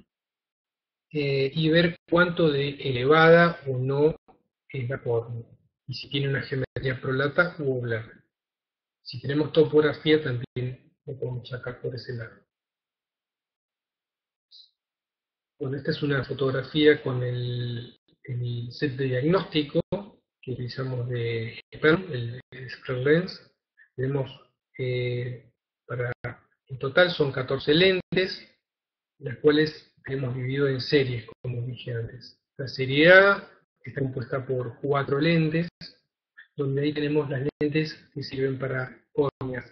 y ver cuánto de elevada o no es la córnea, y si tiene una geometría prolata u oblata. Si tenemos topografía también lo podemos sacar por ese lado. Bueno, esta es una fotografía con el set de diagnóstico que utilizamos de SPERM, el Screen Lens. Tenemos, en total son 14 lentes, las cuales hemos dividido en series, como dije antes. La serie A está compuesta por 4 lentes, donde ahí tenemos las lentes que sirven para córneas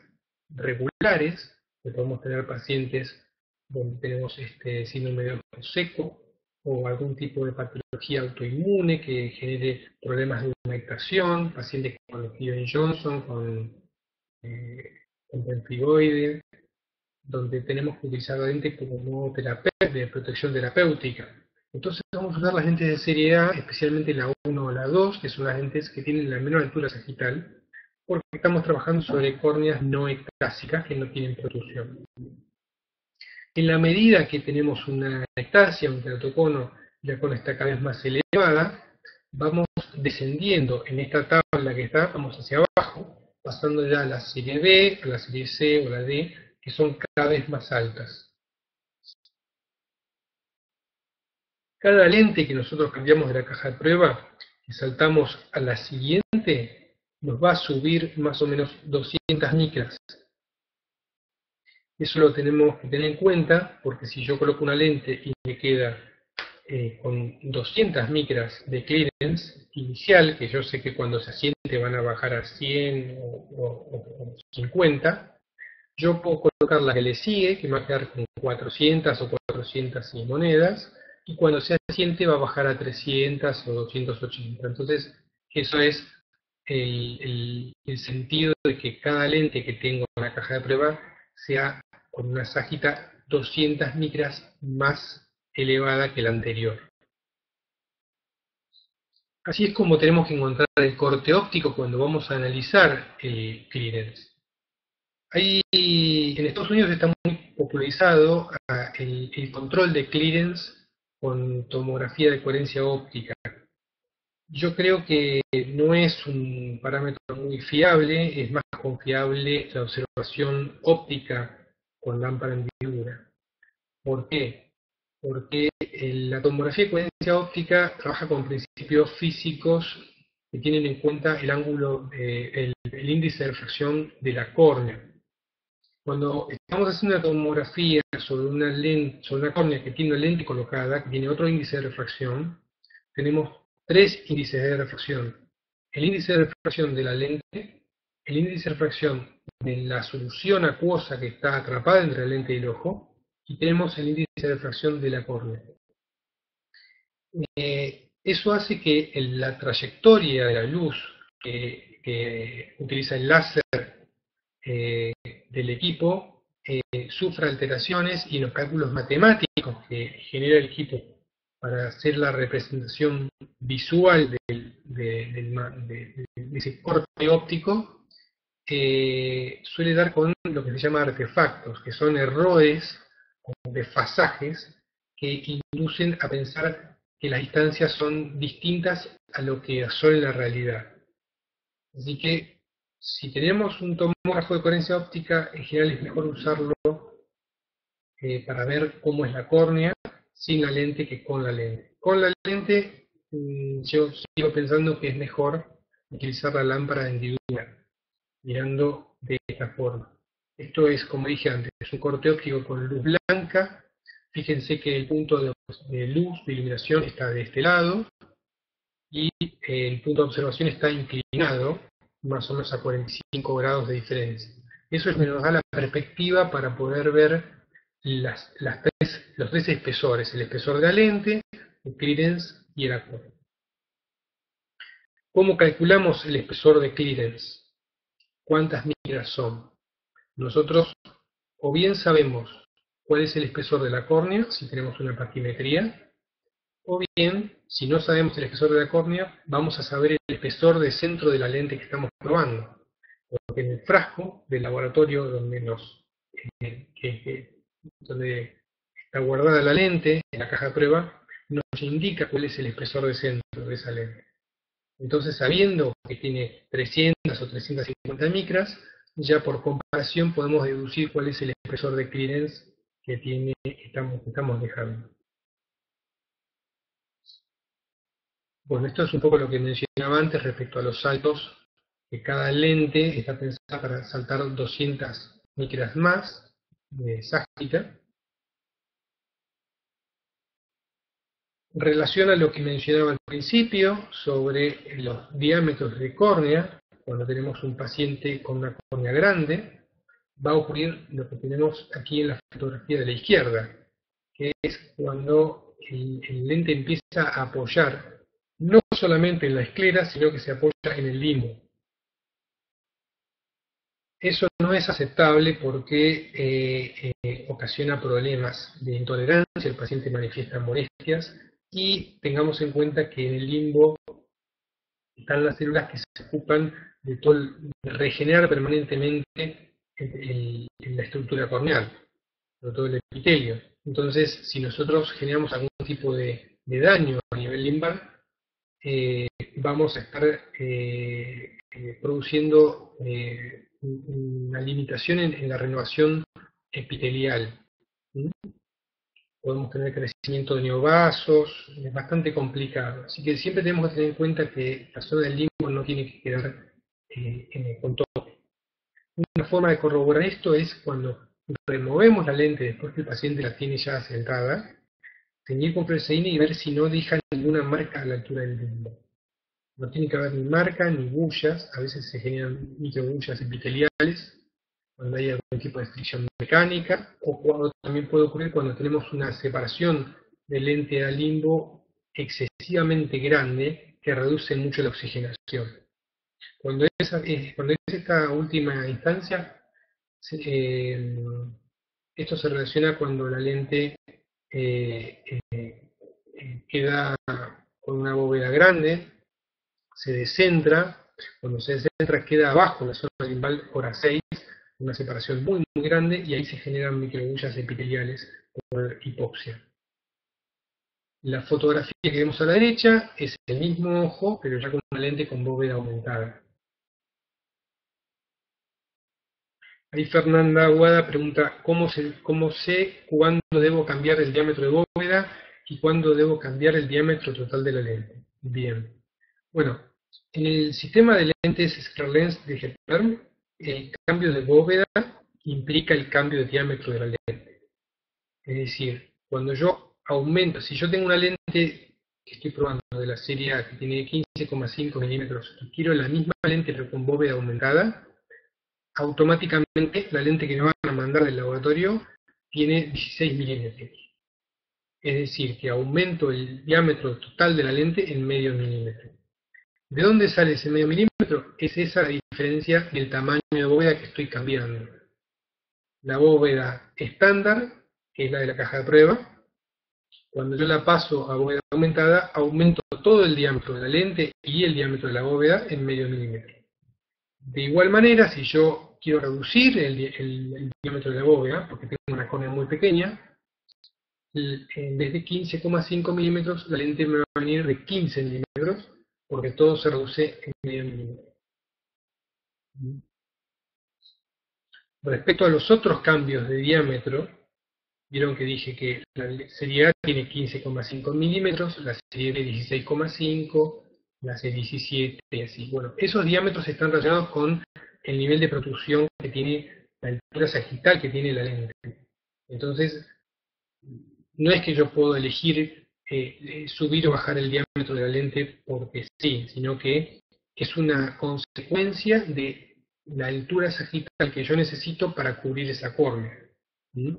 regulares, que podemos tener pacientes donde tenemos síndrome de ojo seco o algún tipo de patología autoinmune que genere problemas de humectación, pacientes con Stevens-Johnson, con pemfigoide, donde tenemos que utilizar la lente como modo de protección terapéutica. Entonces vamos a usar las lentes de serie A, especialmente la 1 o la 2, que son las lentes que tienen la menor altura sagital, porque estamos trabajando sobre córneas no ectásicas que no tienen protrusión. En la medida que tenemos una ectasia, un keratocono, y la córnea está cada vez más elevada, vamos descendiendo en esta tabla que está, vamos hacia abajo, pasando ya a la serie B, a la serie C o la D, que son cada vez más altas. Cada lente que nosotros cambiamos de la caja de prueba, y saltamos a la siguiente, nos va a subir más o menos 200 micras. Eso lo tenemos que tener en cuenta, porque si yo coloco una lente y me queda con 200 micras de clearance inicial, que yo sé que cuando se asiente van a bajar a 100 o 50, yo puedo colocar la que le sigue, que me va a quedar con 400 o 400 y monedas, y cuando se asiente va a bajar a 300 o 280. Entonces, eso es el sentido de que cada lente que tengo en la caja de prueba sea con una sagita 200 micras más elevada que la anterior. Así es como tenemos que encontrar el corte óptico cuando vamos a analizar el clearance. Ahí en Estados Unidos está muy popularizado el control de clearance con tomografía de coherencia óptica. Yo creo que no es un parámetro muy fiable, es más confiable la observación óptica con lámpara hendidura. ¿Por qué? Porque la tomografía de coherencia óptica trabaja con principios físicos que tienen en cuenta el ángulo, el índice de refracción de la córnea. Cuando estamos haciendo una tomografía sobre una lente, sobre una córnea que tiene una lente colocada, que tiene otro índice de refracción, tenemos tres índices de refracción. El índice de refracción de la lente, el índice de refracción de la solución acuosa que está atrapada entre la lente y el ojo, y tenemos el índice de refracción de la córnea. Eso hace que la trayectoria de la luz que utiliza el láser del equipo sufra alteraciones, y los cálculos matemáticos que genera el equipo para hacer la representación visual de ese corte óptico suele dar con lo que se llama artefactos, que son errores o desfasajes que inducen a pensar que las distancias son distintas a lo que son en la realidad. Así que si tenemos un tomógrafo de coherencia óptica, en general es mejor usarlo para ver cómo es la córnea sin la lente que con la lente. Con la lente yo sigo pensando que es mejor utilizar la lámpara de hendidura, mirando de esta forma. Esto es, como dije antes, es un corte óptico con luz blanca. Fíjense que el punto de luz, de iluminación, está de este lado, y el punto de observación está inclinado, más o menos a 45 grados de diferencia. Eso es lo que nos da la perspectiva para poder ver los tres espesores: el espesor de la lente, el clearance y el acuerdo. ¿Cómo calculamos el espesor de clearance? ¿Cuántas micras son? Nosotros o bien sabemos cuál es el espesor de la córnea, si tenemos una paquimetría, o bien, si no sabemos el espesor de la córnea, vamos a saber el espesor de centro de la lente que estamos probando. Porque en el frasco del laboratorio donde está guardada la lente, en la caja de prueba, nos indica cuál es el espesor de centro de esa lente. Entonces, sabiendo que tiene 300 o 350 micras, ya por comparación podemos deducir cuál es el espesor de clearance que estamos dejando. Bueno, esto es un poco lo que mencionaba antes respecto a los saltos, que cada lente está pensada para saltar 200 micras más de ságica. Relaciona lo que mencionaba al principio sobre los diámetros de córnea. Cuando tenemos un paciente con una córnea grande, va a ocurrir lo que tenemos aquí en la fotografía de la izquierda, que es cuando el lente empieza a apoyar no solamente en la esclera, sino que se apoya en el limbo. Eso no es aceptable porque ocasiona problemas de intolerancia, el paciente manifiesta molestias, y tengamos en cuenta que en el limbo están las células que se ocupan de regenerar permanentemente la estructura corneal, sobre todo el epitelio. Entonces, si nosotros generamos algún tipo de daño a nivel limbar, vamos a estar produciendo una limitación en la renovación epitelial. Podemos tener crecimiento de neovasos, es bastante complicado. Así que siempre tenemos que tener en cuenta que la zona del limbo no tiene que quedar con todo. Una forma de corroborar esto es cuando removemos la lente después que el paciente la tiene ya sentada, teñir con fluoresceína y ver si no deja ninguna marca a la altura del limbo. No tiene que haber ni marca ni bullas, a veces se generan microbullas epiteliales cuando hay algún tipo de fricción mecánica, o cuando también puede ocurrir cuando tenemos una separación del lente al limbo excesivamente grande que reduce mucho la oxigenación. Cuando es esta última instancia, esto se relaciona cuando la lente queda con una bóveda grande, se descentra. Cuando se descentra queda abajo en la zona limbal hora 6, una separación muy grande, y ahí se generan microbullas epiteliales por hipoxia. La fotografía que vemos a la derecha es el mismo ojo, pero ya con una lente con bóveda aumentada. Ahí Fernanda Aguada pregunta, ¿cómo sé cuándo debo cambiar el diámetro de bóveda y cuándo debo cambiar el diámetro total de la lente? Bien. Bueno, en el sistema de lentes SclearLens de Gepern, el cambio de bóveda implica el cambio de diámetro de la lente. Es decir, cuando yo aumento, si yo tengo una lente que estoy probando de la serie A que tiene 15,5 milímetros y quiero la misma lente pero con bóveda aumentada, automáticamente la lente que me van a mandar del laboratorio tiene 16 milímetros. Es decir, que aumento el diámetro total de la lente en medio milímetro. ¿De dónde sale ese medio milímetro? Es esa la diferencia del tamaño de bóveda que estoy cambiando. La bóveda estándar, que es la de la caja de prueba, cuando yo la paso a bóveda aumentada, aumento todo el diámetro de la lente y el diámetro de la bóveda en medio milímetro. De igual manera, si yo quiero reducir el diámetro de la bóveda, porque tengo una córnea muy pequeña, en vez de 15,5 milímetros, la lente me va a venir de 15 milímetros, porque todo se reduce en medio milímetro. Respecto a los otros cambios de diámetro, vieron que dije que la serie A tiene 15,5 milímetros, la serie B 16,5, la serie 17 y así. Bueno, esos diámetros están relacionados con el nivel de protrusión que tiene, la altura sagital que tiene la lente. Entonces, no es que yo puedo elegir subir o bajar el diámetro de la lente porque sí, sino que es una consecuencia de la altura sagital que yo necesito para cubrir esa córnea. ¿Mm?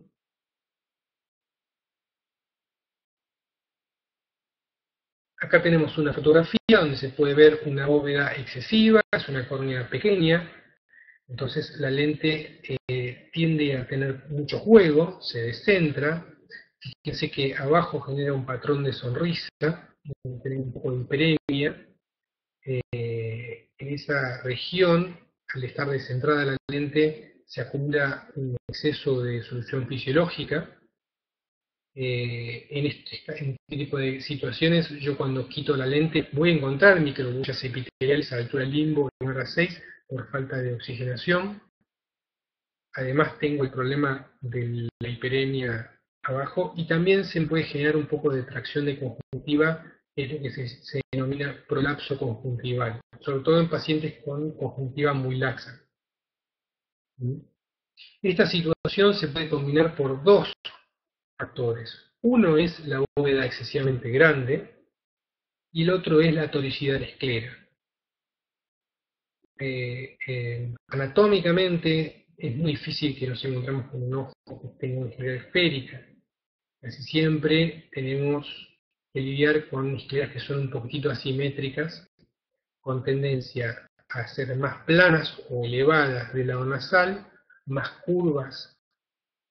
Acá tenemos una fotografía donde se puede ver una bóveda excesiva, es una córnea pequeña, entonces la lente tiende a tener mucho juego, se descentra. Fíjense que abajo genera un patrón de sonrisa, tiene un poco de hiperemia. En esa región, al estar descentrada la lente, se acumula un exceso de solución fisiológica. En este tipo de situaciones, yo cuando quito la lente voy a encontrar microbullas epiteliales a la altura del limbo en hora 6 por falta de oxigenación. Además tengo el problema de la hiperemia abajo y también se puede generar un poco de tracción de conjuntiva, es lo que se denomina prolapso conjuntival, sobre todo en pacientes con conjuntiva muy laxa. Esta situación se puede combinar por dos factores. Uno es la bóveda excesivamente grande y el otro es la toricidad de la esclera. Anatómicamente es muy difícil que nos encontremos con un ojo que tenga una esclera esférica. Casi siempre tenemos que lidiar con escleras que son un poquitito asimétricas, con tendencia a ser más planas o elevadas del lado nasal, más curvas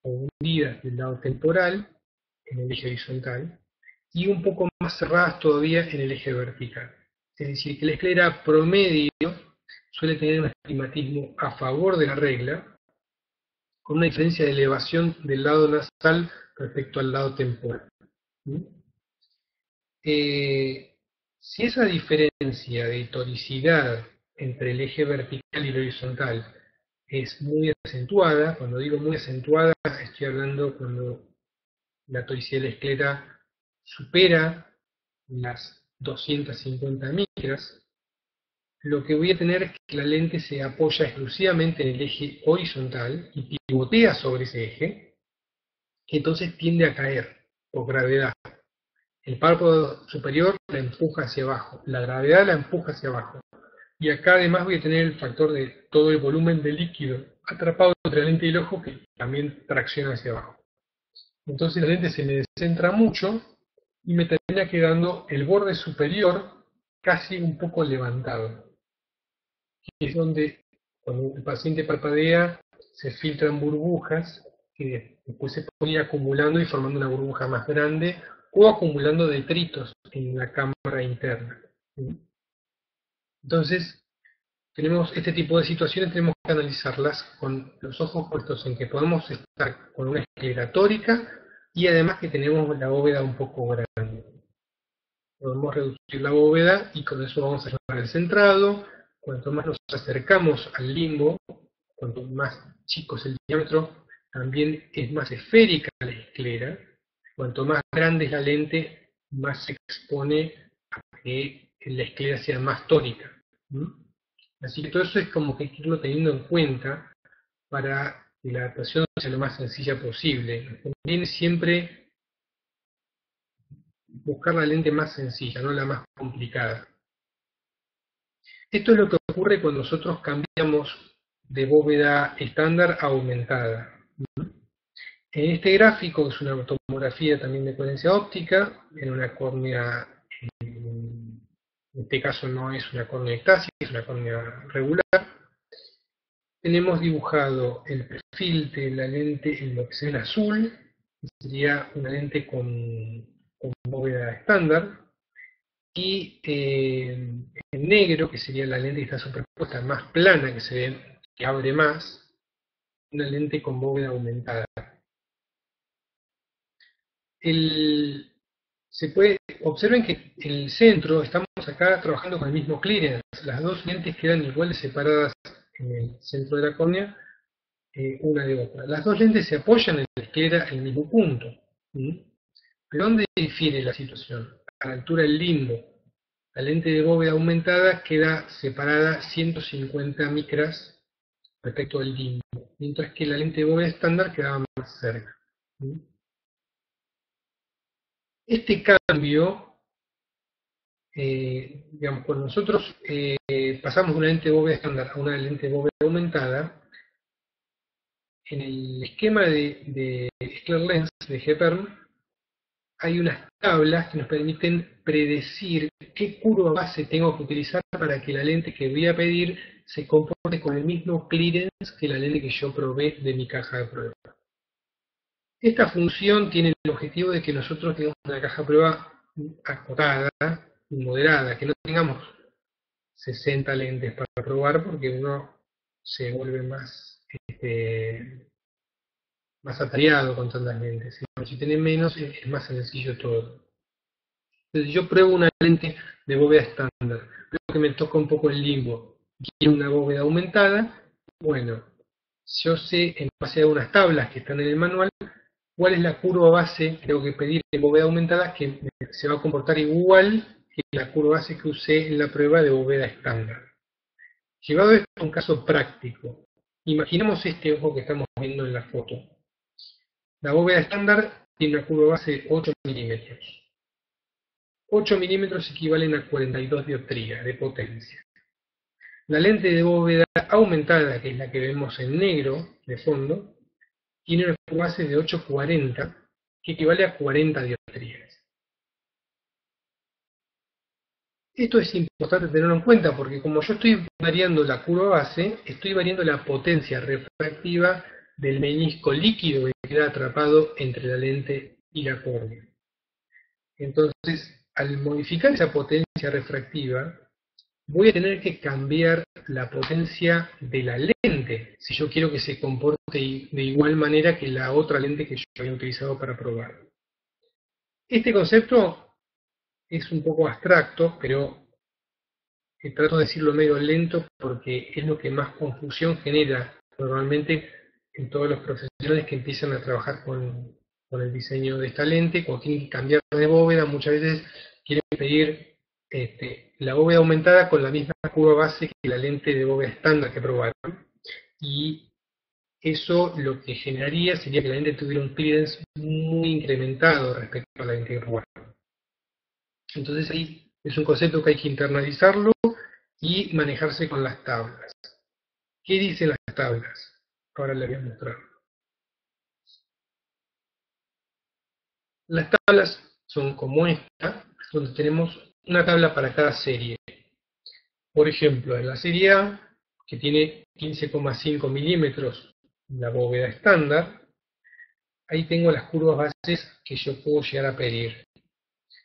o hundidas del lado temporal, en el eje horizontal, y un poco más cerradas todavía en el eje vertical. Es decir, que la esclera promedio suele tener un astigmatismo a favor de la regla, con una diferencia de elevación del lado nasal respecto al lado temporal. Si esa diferencia de toricidad entre el eje vertical y el horizontal es muy acentuada, cuando digo muy acentuada, estoy hablando cuando la toricidad de la esclera supera las 250 micras, lo que voy a tener es que la lente se apoya exclusivamente en el eje horizontal y pivotea sobre ese eje, entonces tiende a caer por gravedad. El párpado superior la empuja hacia abajo, la gravedad la empuja hacia abajo. Y acá además voy a tener el factor de todo el volumen de líquido atrapado entre la lente y el ojo que también tracciona hacia abajo. Entonces la lente se me descentra mucho y me termina quedando el borde superior casi un poco levantado. Es donde cuando el paciente parpadea se filtran burbujas que después se pueden ir acumulando y formando una burbuja más grande o acumulando detritos en la cámara interna. Entonces, tenemos este tipo de situaciones, tenemos que analizarlas con los ojos puestos en que podemos estar con una esclera tórica y además que tenemos la bóveda un poco grande. Podemos reducir la bóveda y con eso vamos a ayudar al centrado. Cuanto más nos acercamos al limbo, cuanto más chico es el diámetro, también es más esférica la esclera. Cuanto más grande es la lente, más se expone a que la esclera sea más tónica. Así que todo eso es como que hay que irlo teniendo en cuenta para que la adaptación sea lo más sencilla posible. Nos conviene siempre buscar la lente más sencilla, no la más complicada. Esto es lo que ocurre cuando nosotros cambiamos de bóveda estándar a aumentada. En este gráfico es una tomografía también de coherencia óptica, en una córnea, en este caso no es una córnea ectásica, es una córnea regular. Tenemos dibujado el perfil de la lente en lo que se ve en azul, que sería una lente con bóveda estándar, y en negro, que sería la lente que está superpuesta, más plana, que se ve, que abre más, una lente con bóveda aumentada. Observen que en el centro estamos acá trabajando con el mismo clearance. Las dos lentes quedan igual de separadas en el centro de la córnea, una de otra. Las dos lentes se apoyan en la esclera en el mismo punto. ¿Pero dónde difiere la situación? A la altura del limbo. La lente de bóveda aumentada queda separada 150 micras respecto al limbo, mientras que la lente de bóveda estándar quedaba más cerca. Este cambio, digamos, cuando nosotros pasamos de una lente de bóveda estándar a una lente de bóveda aumentada, en el esquema de Scler Lens de GPerm hay unas tablas que nos permiten predecir qué curva base tengo que utilizar para que la lente que voy a pedir se comporte con el mismo clearance que la lente que yo probé de mi caja de prueba. Esta función tiene el objetivo de que nosotros tengamos una caja de prueba acotada y moderada, que no tengamos 60 lentes para probar porque uno se vuelve más atareado con tantas lentes. Si tiene menos es más sencillo todo. Entonces yo pruebo una lente de bóveda estándar, veo que me toca un poco el limbo, quiero una bóveda aumentada. Bueno, yo sé en base a unas tablas que están en el manual cuál es la curva base que tengo que pedir en bóveda aumentada, que se va a comportar igual que la curva base que usé en la prueba de bóveda estándar. Llevado esto a un caso práctico, imaginemos este ojo que estamos viendo en la foto. La bóveda estándar tiene una curva base de 8 milímetros. 8 milímetros equivalen a 42 dioptrías de potencia. La lente de bóveda aumentada, que es la que vemos en negro de fondo, tiene una curva base de 840, que equivale a 40 dioptrías. Esto es importante tenerlo en cuenta porque como yo estoy variando la curva base, estoy variando la potencia refractiva del menisco líquido que queda atrapado entre la lente y la córnea. Entonces, al modificar esa potencia refractiva, voy a tener que cambiar la potencia de la lente si yo quiero que se comporte de igual manera que la otra lente que yo había utilizado para probar. Este concepto es un poco abstracto, pero trato de decirlo medio lento porque es lo que más confusión genera normalmente en todos los profesionales que empiezan a trabajar con el diseño de esta lente. Cuando tienen que cambiar de bóveda, muchas veces quieren pedir la bóveda aumentada con la misma curva base que la lente de bóveda estándar que probaron. Y eso lo que generaría sería que la lente tuviera un clearance muy incrementado respecto a la lente que probaron. Entonces ahí es un concepto que hay que internalizarlo y manejarse con las tablas. ¿Qué dicen las tablas? Ahora les voy a mostrar. Las tablas son como esta, donde tenemos una tabla para cada serie. Por ejemplo, en la serie A, que tiene 15,5 milímetros la bóveda estándar, ahí tengo las curvas bases que yo puedo llegar a pedir.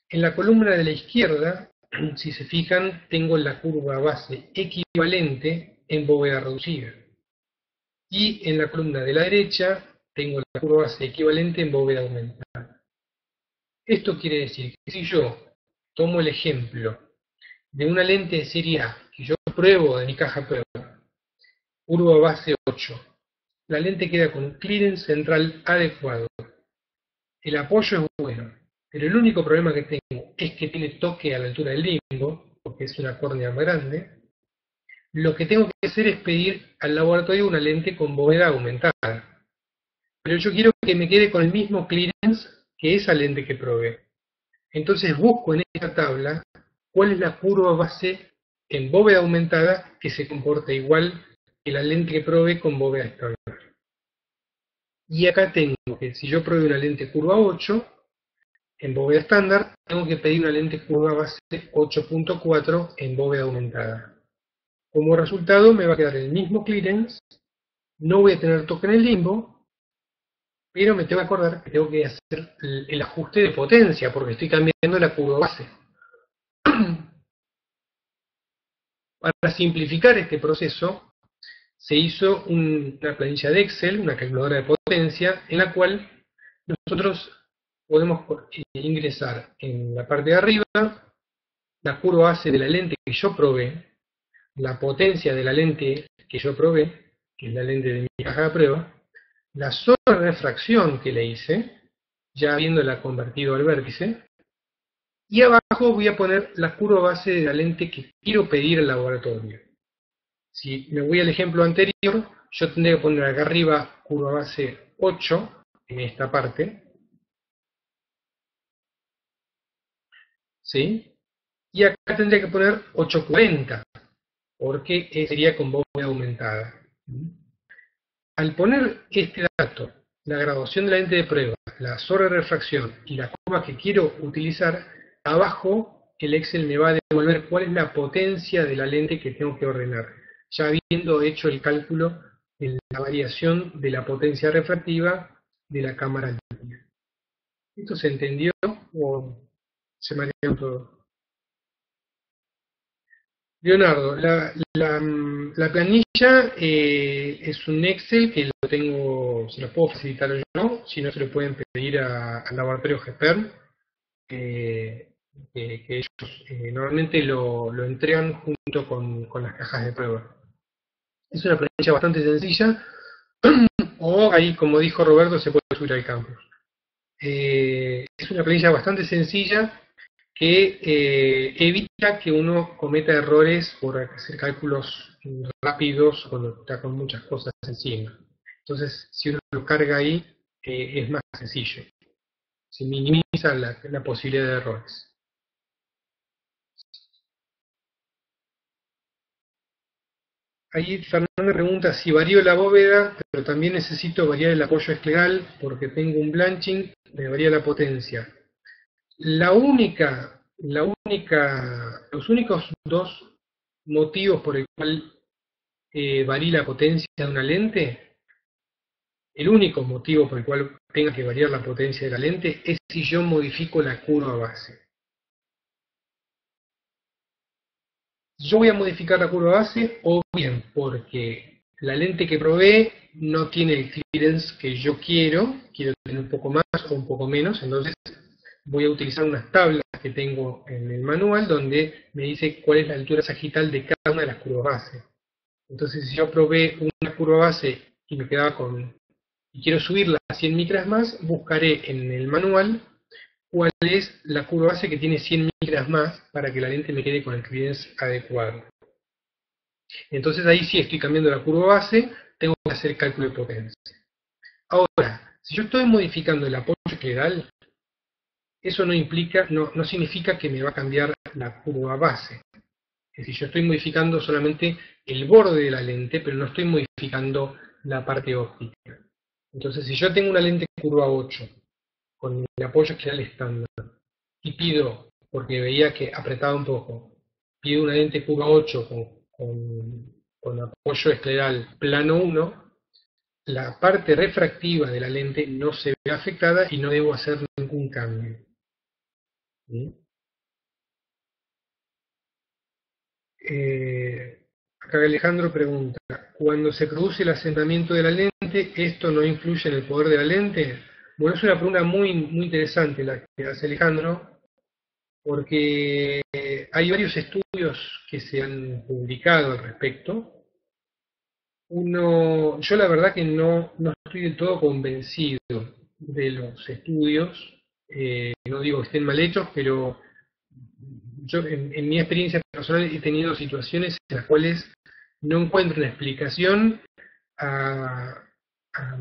En la columna de la izquierda, si se fijan, tengo la curva base equivalente en bóveda reducida. Y en la columna de la derecha, tengo la curva base equivalente en bóveda aumentada. Esto quiere decir que si yo tomo el ejemplo de una lente de serie A, que yo pruebo de mi caja de prueba, curva base 8. La lente queda con un clearance central adecuado. El apoyo es bueno, pero el único problema que tengo es que tiene toque a la altura del limbo, porque es una córnea más grande. Lo que tengo que hacer es pedir al laboratorio una lente con bóveda aumentada. Pero yo quiero que me quede con el mismo clearance que esa lente que probé. Entonces busco en esta tabla cuál es la curva base en bóveda aumentada que se comporta igual que la lente que probé con bóveda estándar. Y acá tengo que si yo probé una lente curva 8, en bóveda estándar, tengo que pedir una lente curva base 8.4 en bóveda aumentada. Como resultado me va a quedar el mismo clearance, no voy a tener toque en el limbo, pero me tengo que acordar que tengo que hacer el ajuste de potencia, porque estoy cambiando la curva base. Para simplificar este proceso, se hizo una planilla de Excel, una calculadora de potencia, en la cual nosotros podemos ingresar en la parte de arriba la curva base de la lente que yo probé, la potencia de la lente que yo probé, que es la lente de mi caja de prueba, la sola refracción que le hice, ya habiéndola convertido al vértice, y abajo voy a poner la curva base de la lente que quiero pedir al laboratorio. Si me voy al ejemplo anterior, yo tendría que poner acá arriba curva base 8, en esta parte, ¿sí? Y acá tendría que poner 840, porque sería con bóveda aumentada. Al poner este dato, la graduación de la lente de prueba, la sobre-refracción y la curva que quiero utilizar, abajo el Excel me va a devolver cuál es la potencia de la lente que tengo que ordenar, ya habiendo hecho el cálculo de la variación de la potencia refractiva de la cámara limpia. ¿Esto se entendió o se mareó todo? Leonardo, la planilla es un Excel que lo tengo, se lo puedo facilitar yo, si no se lo pueden pedir al laboratorio GEPERM, que ellos normalmente lo entregan junto con las cajas de prueba. Es una planilla bastante sencilla, o ahí, como dijo Roberto, se puede subir al campus. Es una planilla bastante sencilla que evita que uno cometa errores por hacer cálculos rápidos cuando está con muchas cosas encima. Entonces, si uno lo carga ahí, es más sencillo. Se minimiza la posibilidad de errores. Ahí Fernando pregunta si varío la bóveda, pero también necesito variar el apoyo escleral porque tengo un blanching, me varía la potencia. Los únicos dos motivos por el cual varía la potencia de una lente, el único motivo por el cual tenga que variar la potencia de la lente es si yo modifico la curva base. Yo voy a modificar la curva base o bien porque la lente que probé no tiene el clearance que yo quiero tener un poco más o un poco menos, entonces voy a utilizar unas tablas que tengo en el manual donde me dice cuál es la altura sagital de cada una de las curvas base. Entonces si yo probé una curva base y me quedaba y quiero subirla a 100 micras más, buscaré en el manual cuál es la curva base que tiene 100 micras más para que la lente me quede con el clearance adecuado. Entonces ahí sí estoy cambiando la curva base, tengo que hacer el cálculo de potencia. Ahora, si yo estoy modificando el apoyo escleral, eso no significa que me va a cambiar la curva base. Es decir, yo estoy modificando solamente el borde de la lente, pero no estoy modificando la parte óptica. Entonces, si yo tengo una lente curva 8 con el apoyo escleral estándar y pido, porque veía que apretaba un poco, pido una lente curva 8 con apoyo escleral plano 1, la parte refractiva de la lente no se ve afectada y no debo hacer ningún cambio. ¿Sí? Acá Alejandro pregunta, cuando se produce el asentamiento de la lente, ¿esto no influye en el poder de la lente? Bueno, es una pregunta muy, muy interesante la que hace Alejandro, porque hay varios estudios que se han publicado al respecto, yo la verdad que no estoy del todo convencido de los estudios, no digo que estén mal hechos, pero yo en mi experiencia personal he tenido situaciones en las cuales no encuentro una explicación a, a-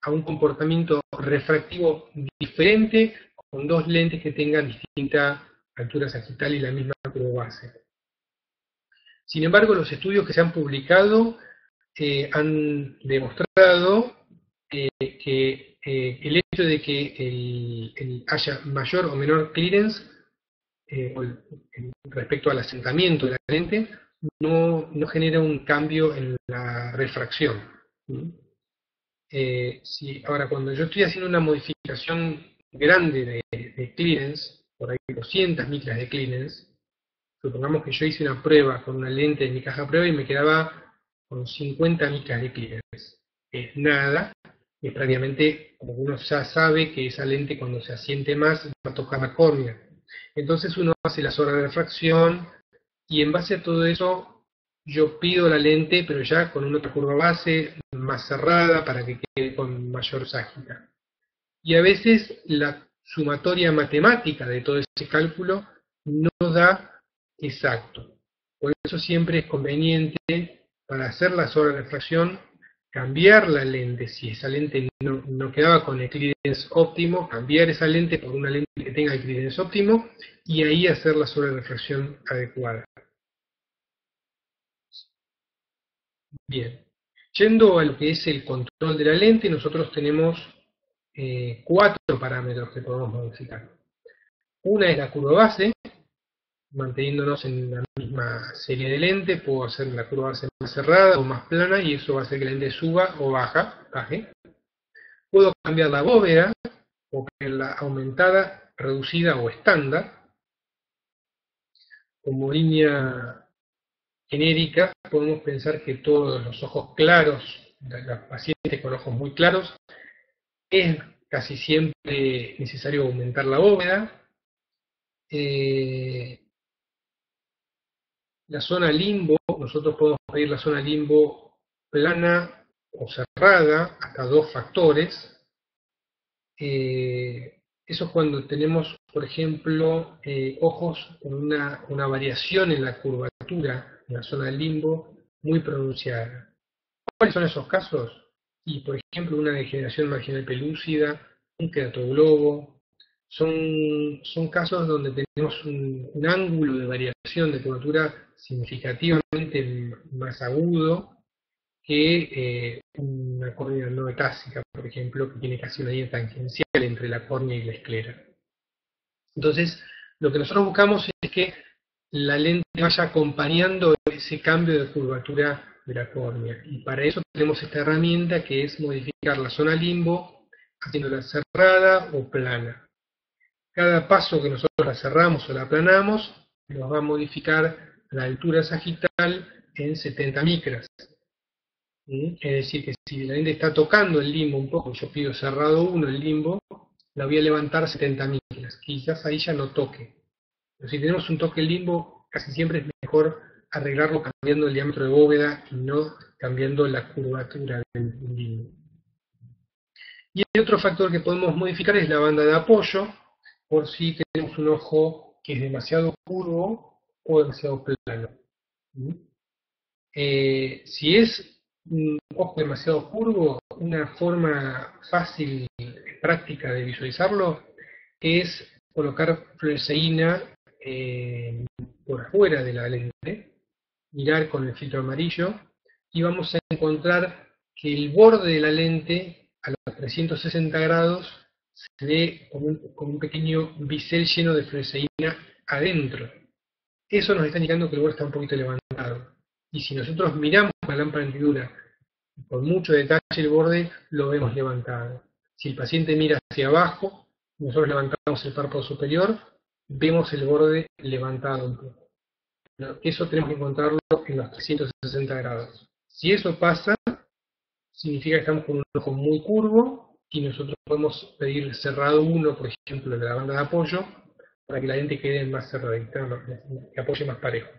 a un comportamiento refractivo diferente con dos lentes que tengan distinta altura sagital y la misma curva base. Sin embargo, los estudios que se han publicado han demostrado que el hecho de que haya mayor o menor clearance respecto al asentamiento de la lente no genera un cambio en la refracción. Ahora, cuando yo estoy haciendo una modificación grande de clearance, por ahí 200 micras de clearance, supongamos que yo hice una prueba con una lente en mi caja de prueba y me quedaba con 50 micras de clearance. Es nada, es prácticamente, como uno ya sabe que esa lente cuando se asiente más va a tocar la córnea. Entonces uno hace las horas de refracción y en base a todo eso yo pido la lente, pero ya con una otra curva base más cerrada para que quede con mayor ságita. Y a veces la sumatoria matemática de todo ese cálculo no da exacto. Por eso siempre es conveniente, para hacer las horas de refracción, cambiar la lente. Si esa lente no quedaba con el clearance óptimo, cambiar esa lente por una lente que tenga el clearance óptimo y ahí hacer las horas de refracción adecuadas. Bien. Yendo a lo que es el control de la lente, nosotros tenemos 4 parámetros que podemos modificar. Una es la curva base, manteniéndonos en la misma serie de lentes, puedo hacer la curva base más cerrada o más plana y eso va a hacer que la lente suba o baje. Puedo cambiar la bóveda o ponerla aumentada, reducida o estándar. Como línea genérica, podemos pensar que todos los ojos claros, los pacientes con ojos muy claros, es casi siempre necesario aumentar la bóveda. La zona limbo, nosotros podemos pedir la zona limbo plana o cerrada, hasta 2 factores. Eso es cuando tenemos, por ejemplo, ojos con una variación en la curvatura, en la zona del limbo, muy pronunciada. ¿Cuáles son esos casos? Y, por ejemplo, una degeneración marginal pelúcida, un queratoglobo, son casos donde tenemos un ángulo de variación de curvatura significativamente más agudo que una córnea no etásica, por ejemplo, que tiene casi una línea tangencial entre la córnea y la esclera. Entonces, lo que nosotros buscamos es que la lente vaya acompañando ese cambio de curvatura de la córnea. Y para eso tenemos esta herramienta que es modificar la zona limbo, haciéndola cerrada o plana. Cada paso que nosotros la cerramos o la aplanamos, nos va a modificar la altura sagital en 70 micras. Es decir, que si la lente está tocando el limbo un poco, yo pido cerrado 1 el limbo, la voy a levantar 70 micras. Quizás ahí ya no toque. Pero si tenemos un toque en limbo, casi siempre es mejor arreglarlo cambiando el diámetro de bóveda y no cambiando la curvatura del limbo. Y el otro factor que podemos modificar es la banda de apoyo, por si tenemos un ojo que es demasiado curvo o demasiado plano. Si es un ojo demasiado curvo, una forma fácil y práctica de visualizarlo es colocar fluoresceína por afuera de la lente, mirar con el filtro amarillo y vamos a encontrar que el borde de la lente a los 360 grados se ve como un pequeño bisel lleno de fluoresceína adentro. Eso nos está indicando que el borde está un poquito levantado. Y si nosotros miramos con la lámpara hendidura con mucho detalle el borde, lo vemos levantado. Si el paciente mira hacia abajo, nosotros levantamos el párpado superior, vemos el borde levantado un poco. Eso tenemos que encontrarlo en los 360 grados. Si eso pasa, significa que estamos con un ojo muy curvo y nosotros podemos pedir cerrado 1, por ejemplo, de la banda de apoyo, para que la lente quede más cerradita, que apoye más parejo.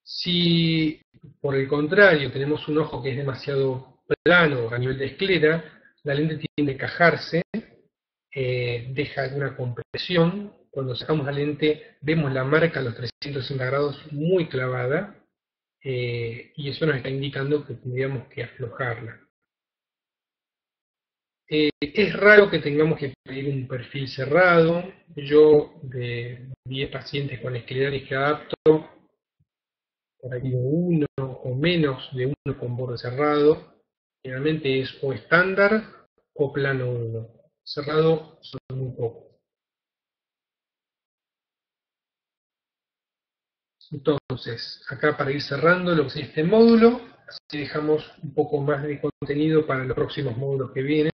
Si por el contrario tenemos un ojo que es demasiado plano a nivel de esclera, la lente tiende a encajarse, deja alguna compresión. Cuando sacamos la lente vemos la marca a los 360 grados muy clavada, y eso nos está indicando que tendríamos que aflojarla. Es raro que tengamos que pedir un perfil cerrado. Yo, de 10 pacientes con esclerosis que adapto, por aquí uno o menos de uno con borde cerrado. Generalmente es o estándar o plano 1. Cerrado son muy pocos. Entonces, acá para ir cerrando lo que es este módulo, así dejamos un poco más de contenido para los próximos módulos que vienen.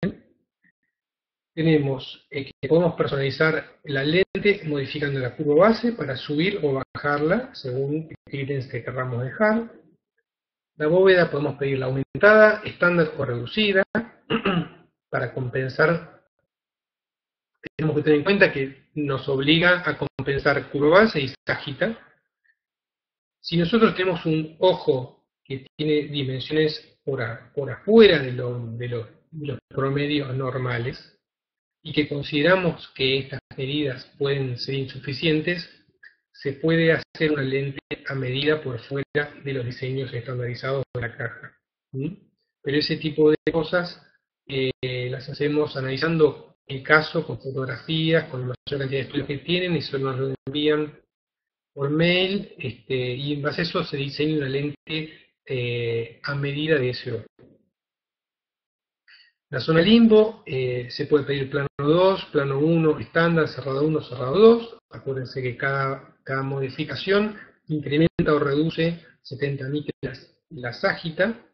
Tenemos que podemos personalizar la lente modificando la curva base para subir o bajarla según el ítems que queramos dejar. La bóveda podemos pedirla aumentada, estándar o reducida. Para compensar, tenemos que tener en cuenta que nos obliga a compensar curva base y sagita. Si nosotros tenemos un ojo que tiene dimensiones por afuera de los promedios normales, y que consideramos que estas medidas pueden ser insuficientes, se puede hacer una lente a medida por fuera de los diseños estandarizados de la caja. Pero ese tipo de cosas las hacemos analizando el caso con fotografías, con la mayor cantidad de estudios que tienen, y eso nos lo envían por mail, y en base a eso se diseña una lente a medida de ese ojo. La zona limbo se puede pedir plano 2, plano 1, estándar, cerrado 1, cerrado 2. Acuérdense que cada modificación incrementa o reduce 70 micras la ságita.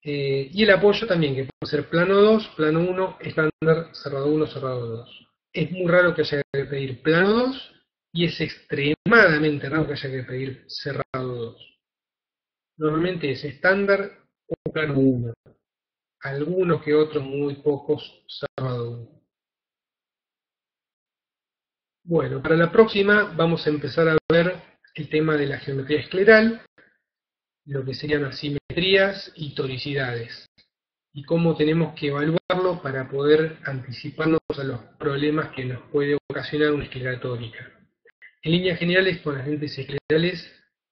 Y el apoyo también, que puede ser plano 2, plano 1, estándar, cerrado 1, cerrado 2. Es muy raro que haya que pedir plano 2 y es extremadamente raro que haya que pedir cerrado 2. Normalmente es estándar o plano 1. Algunos que otros, muy pocos, cerrado 1. Bueno, para la próxima vamos a empezar a ver el tema de la geometría escleral, lo que serían asimetrías y toricidades, y cómo tenemos que evaluarlo para poder anticiparnos a los problemas que nos puede ocasionar una esclera tórica. En líneas generales, con las lentes esclerales,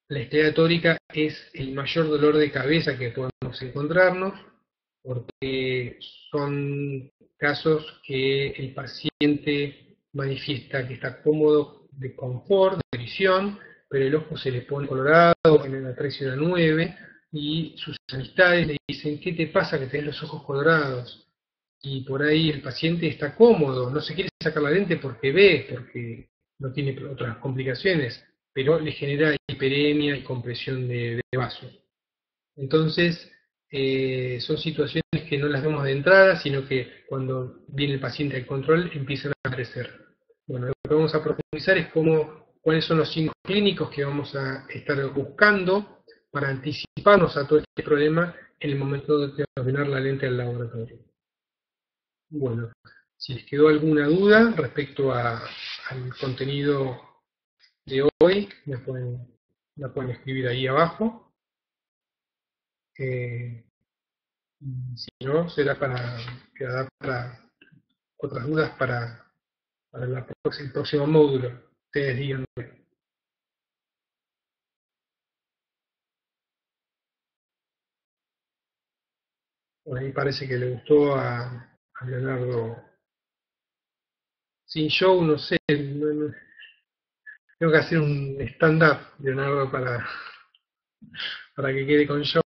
la esclera tórica es el mayor dolor de cabeza que podemos encontrarnos, porque son casos que el paciente manifiesta que está cómodo de confort, de visión, pero el ojo se le pone colorado, en una 3 y una 9, y sus amistades le dicen: ¿qué te pasa que tenés los ojos colorados? Y por ahí el paciente está cómodo, no se quiere sacar la lente porque ve, porque no tiene otras complicaciones, pero le genera hiperemia y compresión de vasos. Entonces, son situaciones que no las vemos de entrada, sino que cuando viene el paciente al control empiezan a aparecer. Bueno, lo que vamos a profundizar es cuáles son los signos clínicos que vamos a estar buscando para anticiparnos a todo este problema en el momento de ordenar la lente al laboratorio. Bueno, si les quedó alguna duda respecto al contenido de hoy, la pueden escribir ahí abajo. Si no, quedará para otras dudas para el próximo módulo. Ustedes digan. Por ahí parece que le gustó a Leonardo. Sin show, no sé. Tengo que hacer un stand-up, Leonardo, para que quede con show.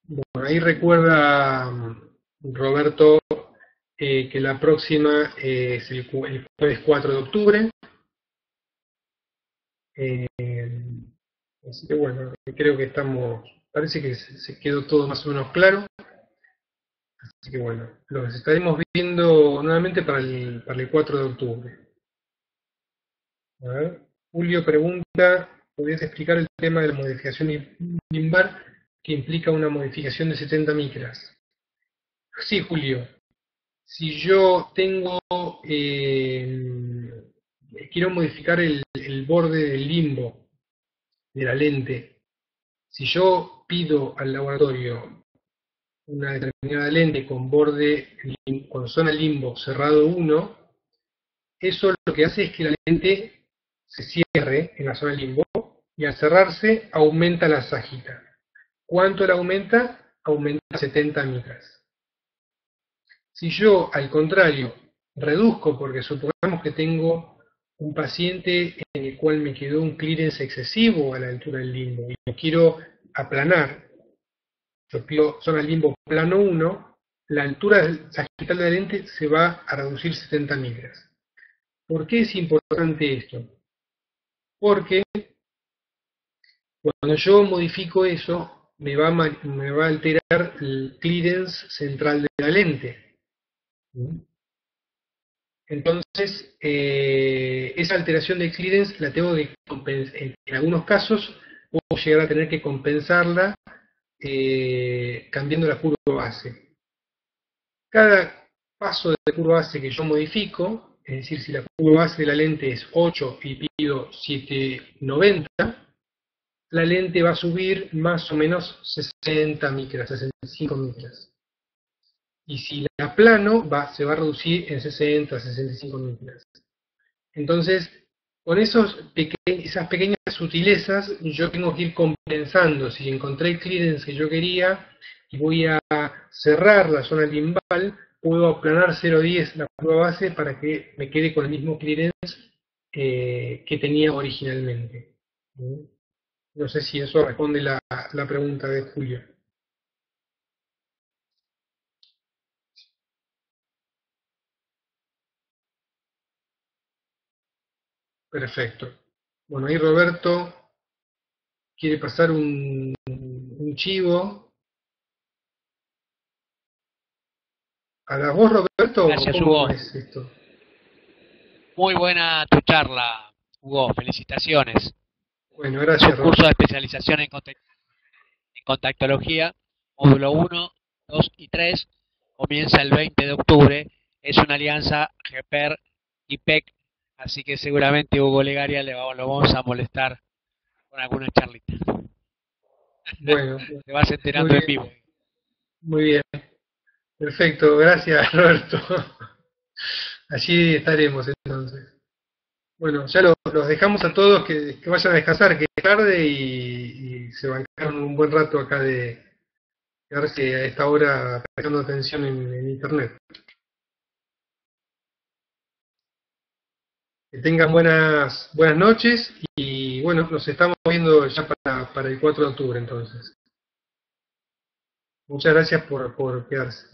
Bueno, ahí recuerda Roberto que la próxima es el jueves 4 de octubre. Así que bueno, creo que parece que se quedó todo más o menos claro. Así que bueno, los estaremos viendo nuevamente para el 4 de octubre. A ver, Julio pregunta: ¿podrías explicar el tema de la modificación limbar que implica una modificación de 70 micras? Sí, Julio. Si yo tengo quiero modificar el borde del limbo de la lente. Si yo pido al laboratorio una determinada lente con borde, con zona limbo cerrado 1, eso lo que hace es que la lente se cierre en la zona limbo y al cerrarse aumenta la sajita. ¿Cuánto la aumenta? Aumenta 70 micras. Si yo, al contrario, reduzco, porque supongamos que tengo un paciente en el cual me quedó un clearance excesivo a la altura del limbo y lo quiero aplanar, yo pido zona limbo plano 1, la altura sagital de la lente se va a reducir 70 micras. ¿Por qué es importante esto? Porque cuando yo modifico eso, me va a alterar el clearance central de la lente. Entonces, esa alteración de clearance la tengo que compensar. En algunos casos, puedo llegar a tener que compensarla cambiando la curva base. Cada paso de curva base que yo modifico, es decir, si la curva base de la lente es 8 y pido 790, la lente va a subir más o menos 60 micras, 65 micras. Y si la aplano, se va a reducir en 60, 65 micras. Entonces, con esas pequeñas sutilezas, yo tengo que ir compensando. Si encontré el clearance que yo quería y voy a cerrar la zona limbal, puedo aplanar 0,10 la curva base para que me quede con el mismo clearance que tenía originalmente. No sé si eso responde la pregunta de Julio. Perfecto. Bueno, ahí Roberto quiere pasar un chivo. ¿A la voz, Roberto? Gracias, ¿Cómo Hugo. es esto? Muy buena tu charla, Hugo. Felicitaciones. Bueno, Es gracias, un curso de Roberto. especialización en contactología, módulo 1, 2 y 3. Comienza el 20 de octubre. Es una alianza GEPER y PEC, así que seguramente Hugo Legaria lo vamos a molestar con alguna charlita. Bueno, Te vas enterando en vivo. Muy bien. Perfecto, gracias, Roberto. Allí estaremos entonces. Bueno, ya los dejamos a todos que vayan a descansar, que es tarde y se bancaron un buen rato acá de quedarse a esta hora prestando atención en internet. Que tengan buenas noches y bueno, nos estamos viendo ya para el 4 de octubre entonces. Muchas gracias por quedarse.